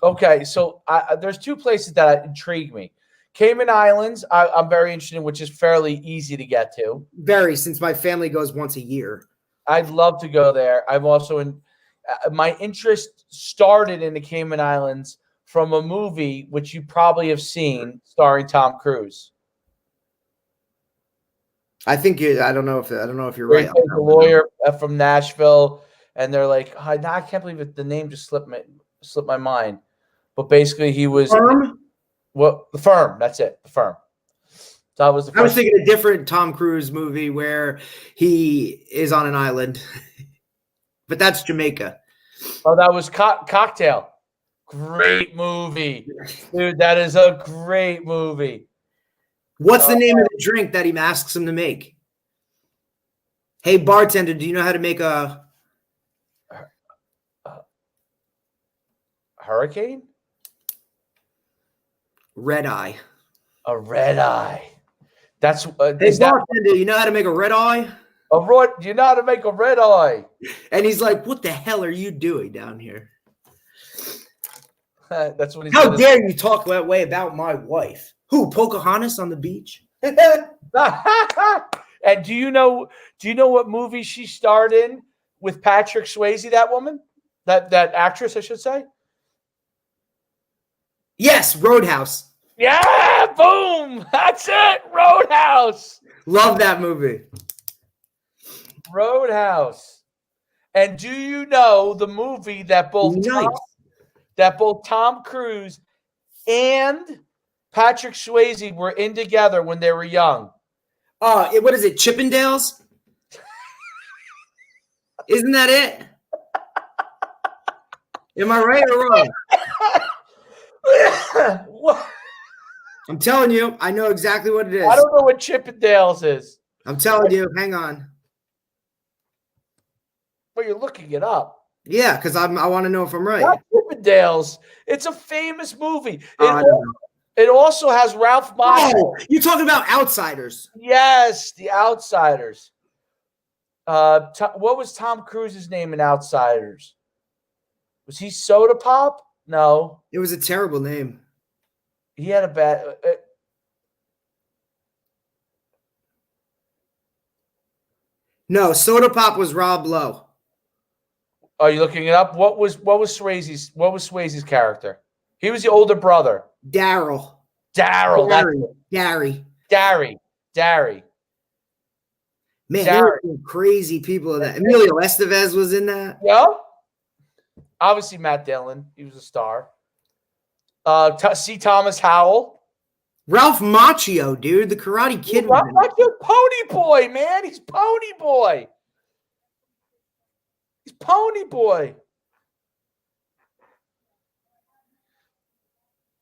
Okay, so there's 2 places that intrigue me. Cayman Islands, I'm very interested in, which is fairly easy to get to. Very, since my family goes once a year. I'd love to go there. I'm also my interest started in the Cayman Islands from a movie which you probably have seen starring Tom Cruise. I think I don't know if you're right. right. The lawyer from Nashville, and they're like, I can't believe it. The name just slipped my mind. But basically, he was Firm? Well, The Firm. That's it. The Firm. So I was thinking a different Tom Cruise movie where he is on an island, but that's Jamaica. Oh, that was Cocktail. Great movie, dude. That is a great movie. What's the name of the drink that he asks him to make? Hey, bartender, do you know how to make a hurricane? Red eye. A red eye. That's hey, bartender, you know how to make a red eye? You know how to make a red eye? And he's like, "What the hell are you doing down here?" That's what he's. How dare you talk that way about my wife? Who, Pocahontas on the beach? And do you know what movie she starred in with Patrick Swayze? That woman, that actress, I should say. Yes, Roadhouse. Yeah, boom. That's it. Roadhouse. Love that movie. Roadhouse. And do you know the movie that both Tom Cruise and Patrick Swayze were in together when they were young? What is it? Chippendales? Isn't that it? Am I right or wrong? What? I'm telling you, I know exactly what it is. I don't know what Chippendales is. I'm telling you, hang on. But you're looking it up. Yeah, because I want to know if I'm right. Not Chippendales. It's a famous movie. It also has Ralph Macchio. Oh, you're talking about Outsiders. Yes, The Outsiders. What was Tom Cruise's name in Outsiders? Was he Soda Pop? No. It was a terrible name. He had a bad. No, Soda Pop was Rob Lowe. Are you looking it up? What was Swayze's character? He was the older brother. Daryl. Gary. Man, there were some crazy people in that. Emilio Estevez was in that. Yep. Obviously, Matt Dillon. He was a star. C. Thomas Howell. Ralph Macchio, dude. The Karate Kid. Ralph Macchio, Pony Boy, man. He's Pony Boy. He's Pony Boy.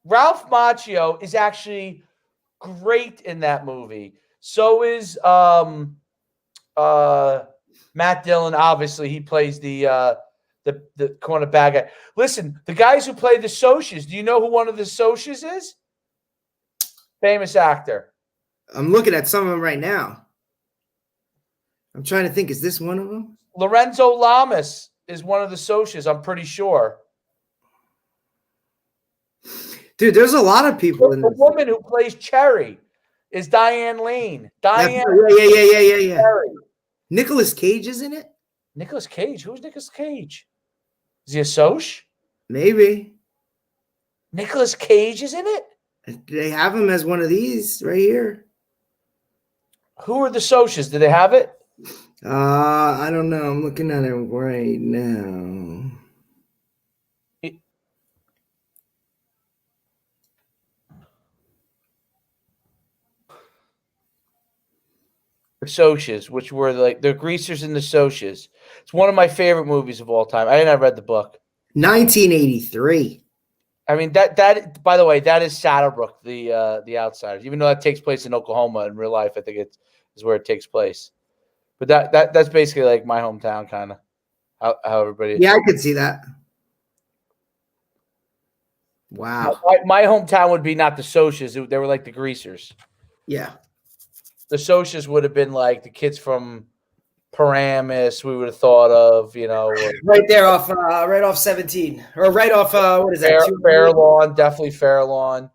Ralph Macchio is actually great in that movie. So is Matt Dillon. Obviously, he plays the corner bad guy. Listen, the guys who play the Socs, do you know who one of the Socs is? Famous actor. I'm looking at some of them right now. I'm trying to think. Is this one of them? Lorenzo Lamas is one of the Socs, I'm pretty sure. Dude, there's a lot of people in this. The woman who plays Cherry is Diane Lane. Yeah. Nicolas Cage is in it? Nicolas Cage? Who's Nicolas Cage? Is he a Soc? Maybe. Nicolas Cage is in it? They have him as one of these right here. Who are the Socs? Do they have it? I don't know. I'm looking at it right now. The Socs, which were like the Greasers and the Socs. It's one of my favorite movies of all time. I read the book. 1983. I mean that by the way, that is Saddlebrook, the Outsiders. Even though that takes place in Oklahoma in real life, I think it is where it takes place. But that's basically like my hometown, kind of how everybody. Yeah, I could see that. Wow. My hometown would be not the Socs. They were like the Greasers. Yeah. The Socs would have been like the kids from Paramus. We would have thought of, right there off, right off 17, or right off. What is that? Fairlawn, definitely Fairlawn.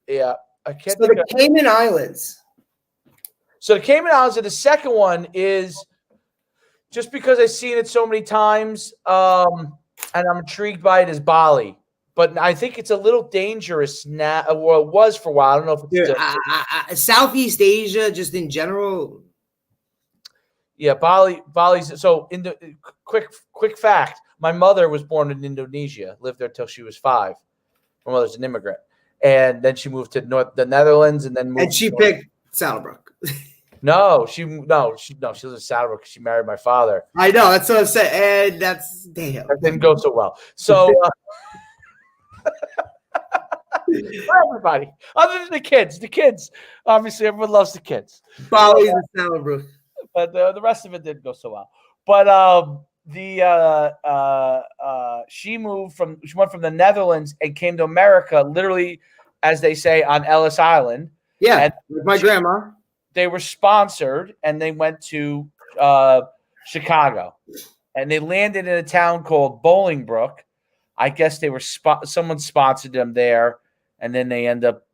Yeah, I can't. So the Cayman Islands. So the Cayman Islands, and the second one is just because I've seen it so many times, and I'm intrigued by it, is Bali. But I think it's a little dangerous now. Well, it was for a while. I don't know if it's Southeast Asia, just in general. Yeah, Bali's. So, in the quick fact, my mother was born in Indonesia, lived there till she was 5. My mother's an immigrant, and then she moved to the Netherlands, and then moved. And she picked Saddlebrook. No, she lives in Saddlebrook because she married my father. I know, that's what I'm saying, and that's damn. That didn't go so well. So. For everybody, other than the kids, obviously everyone loves the kids. Bali's and Saddlebrook, but the rest of it didn't go so well. But she went from the Netherlands and came to America, literally, as they say, on Ellis Island. Yeah, with my grandma. They were sponsored, and they went to Chicago, and they landed in a town called Bolingbrook. I guess they were someone sponsored them there, and then they end up,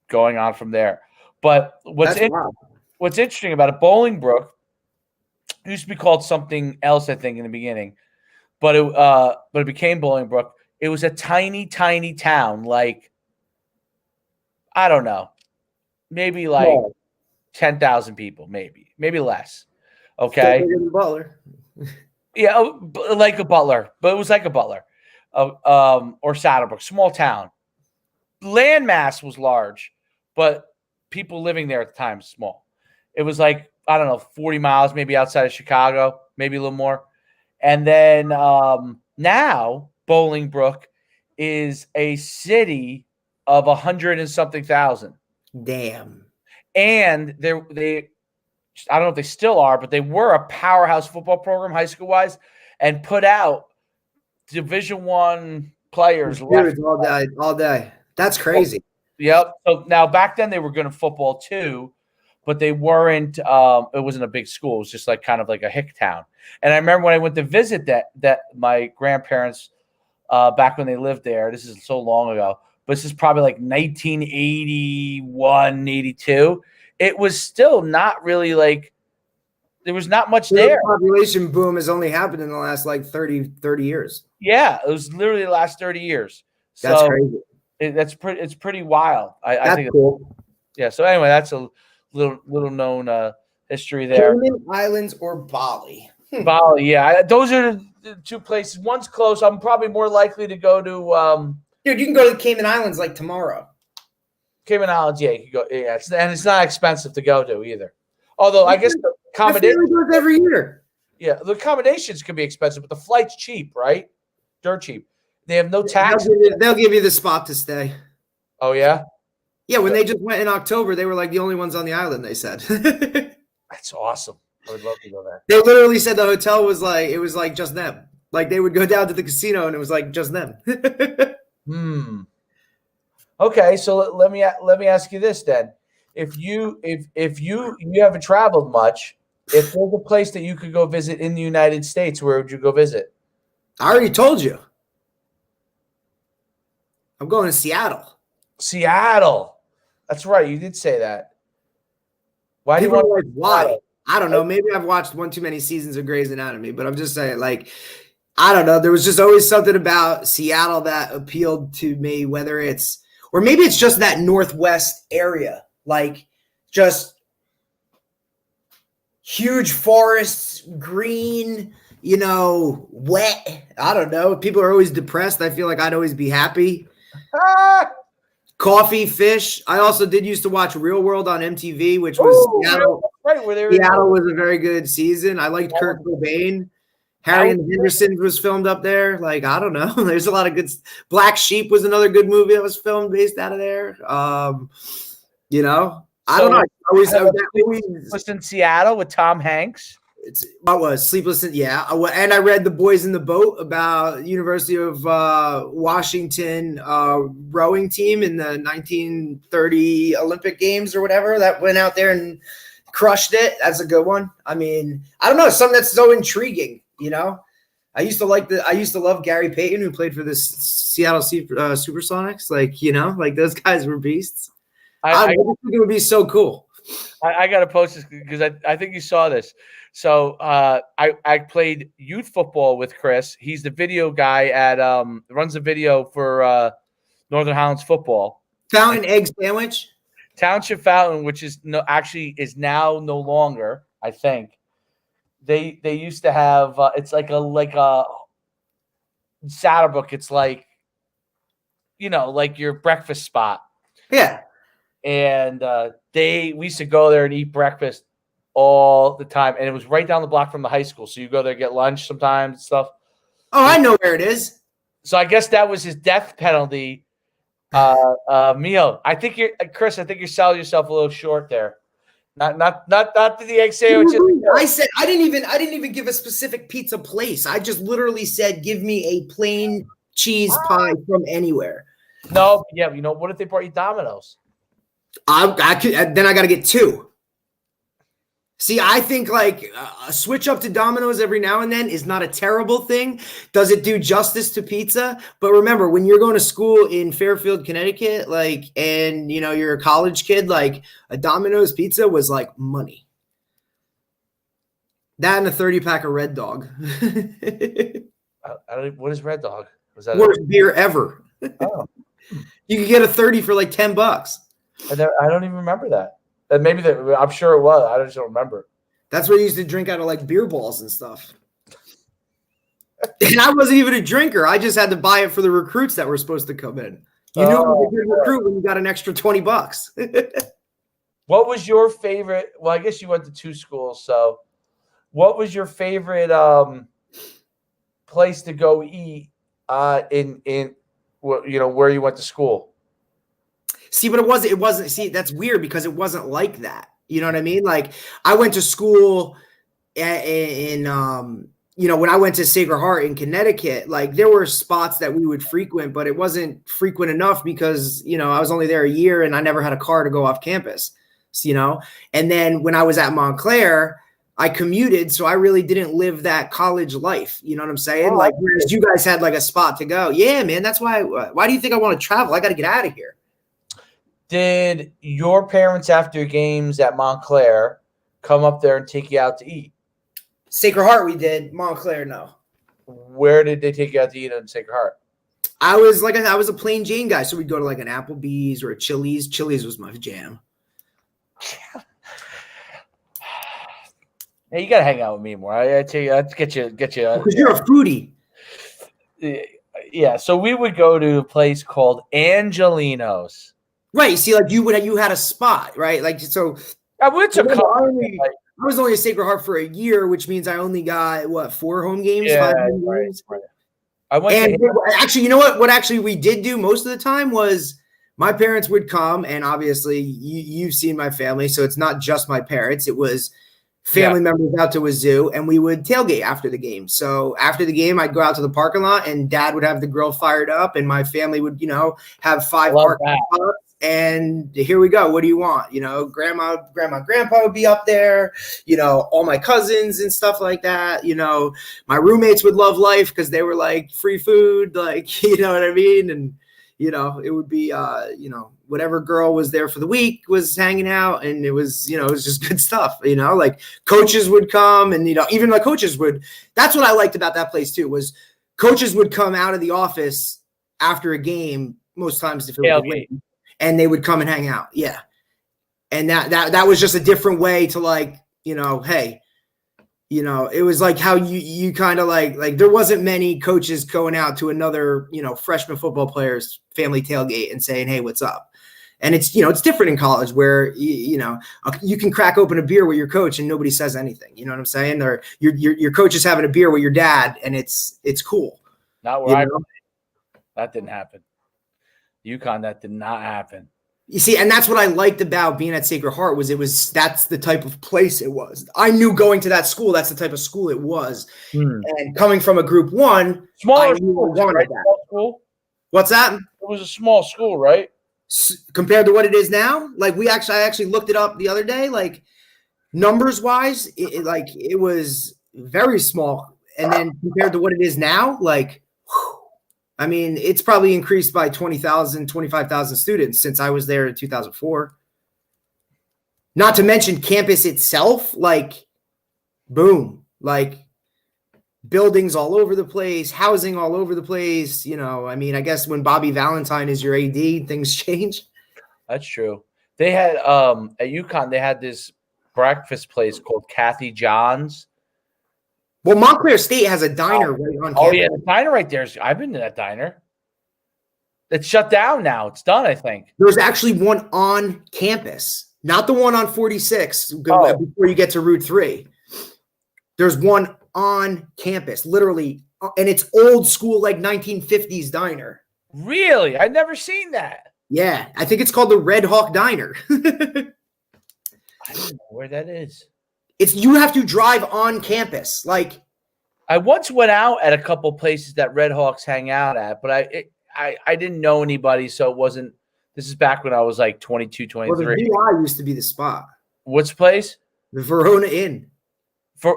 going on from there. But what's interesting about it, Bolingbrook used to be called something else, I think, in the beginning, but it became Bolingbrook. It was a tiny, tiny town, like, I don't know, maybe like 10,000 people, maybe less. Okay. Butler. Yeah, like a Butler, but it was like a Butler, or Saddlebrook, small town. Landmass was large, but people living there at the time small. It was like, I don't know, 40 miles, maybe outside of Chicago, maybe a little more. And then now Bolingbrook is a city of 100 and something thousand. Damn. And they I don't know if they still are, but they were a powerhouse football program, high school wise, and put out Division I players all day. That's crazy. Yep. So now back then they were good at football too, but they weren't. It wasn't a big school. It was just like kind of like a hick town. And I remember when I went to visit that my grandparents back when they lived there. This is so long ago, but this is probably like 1981, 82. It was still not really like there was not much there. The population boom has only happened in the last like 30 years. Yeah, it was literally the last 30 years. That's crazy. It's pretty wild. I think cool. Yeah. So anyway, that's a little known history there. Cayman Islands or Bali? Bali, yeah. Those are the two places. One's close. I'm probably more likely to go to. Dude, you can go to the Cayman Islands like tomorrow. Cayman Islands, yeah, you can go. Yeah, and it's not expensive to go to either. Although I guess the accommodations every year. Yeah, the accommodations can be expensive, but the flight's cheap, right? Dirt cheap. They have no tax. They'll give you the spot to stay. Oh yeah. Yeah, when they just went in October, they were like the only ones on the island. They said. That's awesome. I would love to go there. They literally said the hotel was like just them. Like they would go down to the casino and it was like just them. Okay, so let me ask you this then: if you haven't traveled much, if there's a place that you could go visit in the United States, where would you go visit? I already told you. I'm going to Seattle. Seattle. That's right. You did say that. Why do you want to? Why? I don't know. Maybe I've watched one too many seasons of Grey's Anatomy, but I'm just saying, like, I don't know. There was just always something about Seattle that appealed to me, whether it's, or maybe it's just that Northwest area, like just huge forests, green, wet. I don't know. People are always depressed. I feel like I'd always be happy. Coffee, fish. I also did used to watch Real World on MTV, which was Seattle. Right, Seattle was a very good season. I liked Kurt Cobain. Harry and the Hendersons was filmed up there. Like, I don't know. There's a lot of good. Black Sheep was another good movie that was filmed based out of there. I don't know. Was in Seattle with Tom Hanks. What was Sleepless? Yeah, and I read The Boys in the Boat about University of Washington rowing team in the 1930 Olympic Games or whatever that went out there and crushed it. That's a good one. I mean, I don't know, something that's so intriguing. I used to love Gary Payton, who played for the Seattle Supersonics. Like those guys were beasts. I think it would be so cool. I got to post this because I think you saw this. So I played youth football with Chris. He's the video guy at runs the video for Northern Highlands football. Fountain Egg Sandwich. Township Fountain, which is is now no longer, I think. They used to have it's like a Saddlebrook. It's like like your breakfast spot. Yeah. And we used to go there and eat breakfast all the time, and it was right down the block from the high school. So you go there, get lunch sometimes and stuff. Oh, I know where it is. So I guess that was his death penalty meal. I think you're selling yourself a little short there. Not the egg sandwiches. I said I didn't even give a specific pizza place. I just literally said, give me a plain cheese pie from anywhere. No, yeah, what if they brought you Domino's? I could, then I got to get two. See, I think like a switch up to Domino's every now and then is not a terrible thing. Does it do justice to pizza? But remember, when you're going to school in Fairfield, Connecticut, like, and you're a college kid, like a Domino's pizza was like money. That and a 30-pack of Red Dog. What is Red Dog? Was that worst beer ever? Oh. You could get a 30 for like $10. I don't even remember that. And maybe I'm sure it was. I just don't remember. That's what I used to drink out of like beer balls and stuff. And I wasn't even a drinker. I just had to buy it for the recruits that were supposed to come in. You knew it was a good recruit when you got an extra $20. What was your favorite? Well, I guess you went to two schools. So what was your favorite place to go eat in where you went to school? See, but it wasn't. See, that's weird because it wasn't like that. You know what I mean? Like I went to school in when I went to Sacred Heart in Connecticut, like there were spots that we would frequent, but it wasn't frequent enough because, I was only there a year and I never had a car to go off campus, And then when I was at Montclair, I commuted, so I really didn't live that college life. You know what I'm saying? Like, whereas you guys had like a spot to go. Yeah, man, that's why do you think I want to travel? I got to get out of here. Did your parents, after games at Montclair, come up there and take you out to eat? Sacred Heart, we did. Montclair, no. Where did they take you out to eat in Sacred Heart? I was a plain Jane guy, so we'd go to like an Applebee's or a Chili's. Chili's was my jam. Hey, you gotta hang out with me more. I tell you, let's get you. Because you're a foodie. Yeah, so we would go to a place called Angelino's. Right. See, like you had a spot, right? Like so. I went to. I was only a Sacred Heart for a year, which means I only got 4 home games, 5 home games. Right. I went. Actually, you know what? What actually we did do most of the time was my parents would come, and obviously you've seen my family, so it's not just my parents. It was family members out to a zoo, and we would tailgate after the game. So after the game, I'd go out to the parking lot, and Dad would have the grill fired up, and my family would, have 5 parking lots. And here we go. What do you want? Grandma, grandpa would be up there, all my cousins and stuff like that. My roommates would love life because they were like free food, like, you know what I mean? And, it would be, whatever girl was there for the week was hanging out, and it was, it was just good stuff, like coaches would come and, even like coaches would, that's what I liked about that place too, was coaches would come out of the office after a game, most times if it was a win. And they would come and hang out. Yeah. And that was just a different way to like, hey, it was like how you kind of like there wasn't many coaches going out to another, freshman football player's family tailgate and saying, hey, what's up? And it's, it's different in college where, you can crack open a beer with your coach and nobody says anything. You know what I'm saying? Or your coach is having a beer with your dad and it's cool. Not where that didn't happen. UConn, that did not happen. You see, and that's what I liked about being at Sacred Heart that's the type of place it was. I knew going to that school, that's the type of school it was. And coming from a group 1, smaller school, right? School? What's that? It was a small school, right? Compared to what it is now? Like I actually looked it up the other day, like numbers wise, it was very small. And then compared to what it is now, like, whew, I mean, it's probably increased by 20,000, 25,000 students since I was there in 2004. Not to mention campus itself, like, boom, like buildings all over the place, housing all over the place. I mean, I guess when Bobby Valentine is your AD, things change. That's true. They had at UConn, they had this breakfast place called Kathy John's. Well, Montclair State has a diner right on campus. Oh, yeah, the diner right there. I've been to that diner. It's shut down now. It's done, I think. There's actually one on campus, not the one on 46 before you get to Route 3. There's one on campus, literally, and it's old school, like 1950s diner. Really? I've never seen that. Yeah, I think it's called the Red Hawk Diner. I don't know where that is. You have to drive on campus. Like, I once went out at a couple places that Red Hawks hang out at, but I didn't know anybody, so it wasn't. This is back when I was like 22, 23. well, the VI used to be the spot. Which place? The Verona Inn.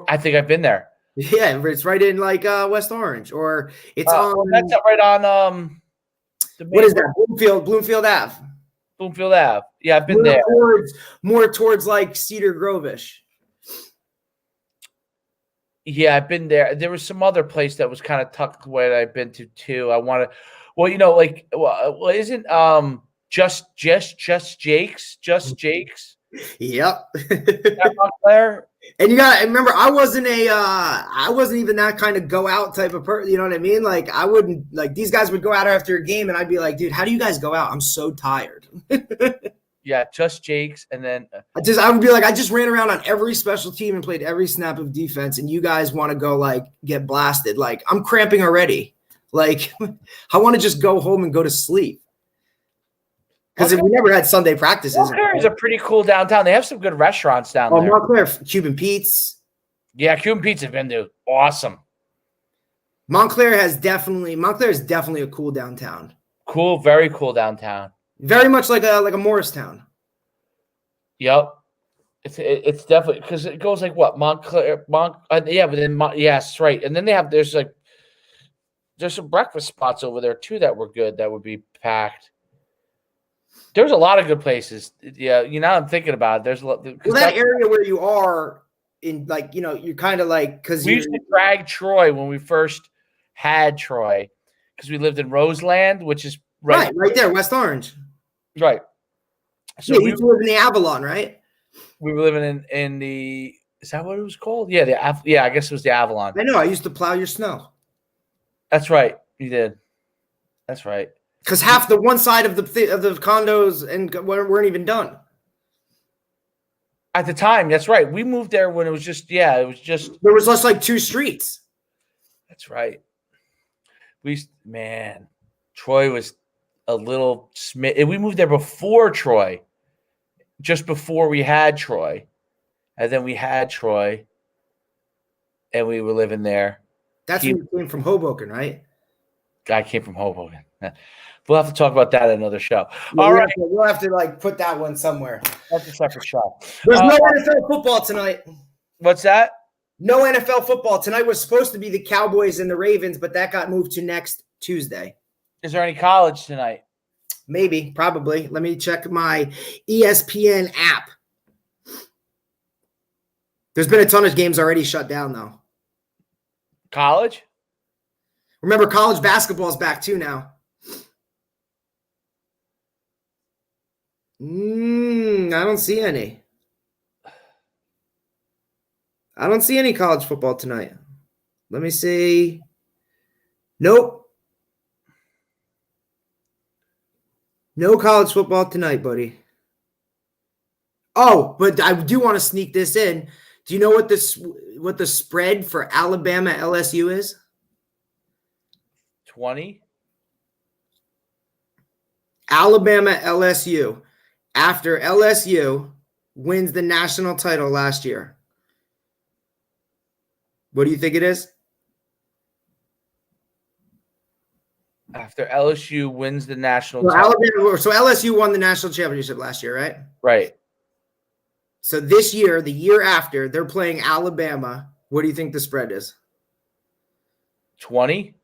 I think I've been there. Yeah, it's right in like West Orange, or it's on. That's right on what is that? Bloomfield Ave. Bloomfield Ave. Yeah, I've been there. More towards like Cedar Grove-ish. Yeah, I've been there. There was some other place that was kind of tucked away that I've been to too. I want to. Well, like, isn't just Jake's? Yep. Montclair. And you got to remember, I wasn't even that kind of go out type of person. You know what I mean? Like, I wouldn't, like, these guys would go out after a game and I'd be like, dude, how do you guys go out? I'm so tired. Yeah, just Jake's. And then I would be like, I just ran around on every special team and played every snap of defense. And you guys want to go like get blasted. Like, I'm cramping already. Like, I want to just go home and go to sleep. Because we never had Sunday practices. Montclair is a pretty cool downtown. They have some good restaurants down there. Montclair, Cuban Pete's. Yeah, Cuban Pete's have been to awesome. Montclair is definitely a cool downtown. Cool, very cool downtown. Very much like a Morristown. Yep. It's definitely because it goes like what Montclair, yeah, but then yes, right. And then there's some breakfast spots over there too that were good that would be packed. There's a lot of good places. Yeah, I'm thinking about it. There's a lot. Well, that area where you are in, like, you're kind of like, because we used to drag Troy when we first had Troy, because we lived in Roseland, which is right there, West Orange. Right. So we lived in the Avalon, right? We were living in the. Is that what it was called? Yeah, I guess it was the Avalon. I know. I used to plow your snow. That's right. You did. That's right. Because half the one side of the condos and weren't even done. At the time, that's right. We moved there when it was just there was just like 2 streets. That's right. Troy was a little we moved there before Troy, just before we had Troy, and then we had Troy, and we were living there. That's when you came from Hoboken, right? I came from Hoboken. We'll have to talk about that in another show. Yeah, all right. We'll have to like put that one somewhere. That's a separate show. There's no NFL football tonight. What's that? No NFL football. Tonight was supposed to be the Cowboys and the Ravens, but that got moved to next Tuesday. Is there any college tonight? Maybe, probably. Let me check my ESPN app. There's been a ton of games already shut down, though. College? Remember, college basketball is back too now. I don't see any. I don't see any college football tonight. Let me see. Nope. No college football tonight, buddy. Oh, but I do want to sneak this in. Do you know what the spread for Alabama LSU is? 20. Alabama LSU. After LSU wins the national title last year. What do you think it is? After LSU wins the national title. So LSU won the national championship last year, right? Right. So this year, the year after, they're playing Alabama. What do you think the spread is? 20?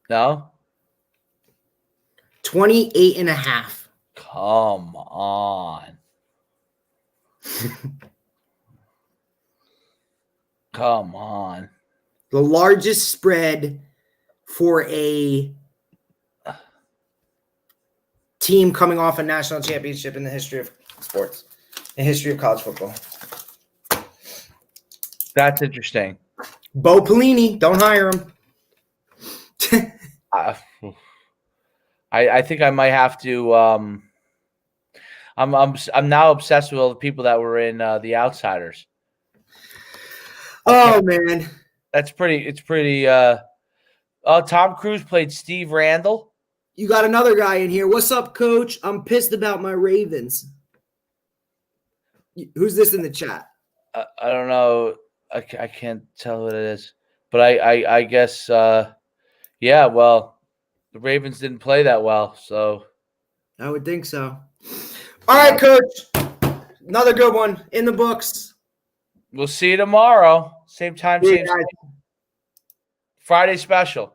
No? 28.5. Come on. Come on. The largest spread for a team coming off a national championship in the history of sports, in the history of college football. That's interesting. Bo Pelini, don't hire him. I think I might have to. I'm now obsessed with all the people that were in The Outsiders. Oh man, it's pretty. Tom Cruise played Steve Randall. You got another guy in here. What's up, Coach? I'm pissed about my Ravens. Who's this in the chat? I don't know. I can't tell what it is. But I guess, yeah, well, the Ravens didn't play that well. So I would think so. All right, Coach. Another good one in the books. We'll see you tomorrow. Same time, same Friday special.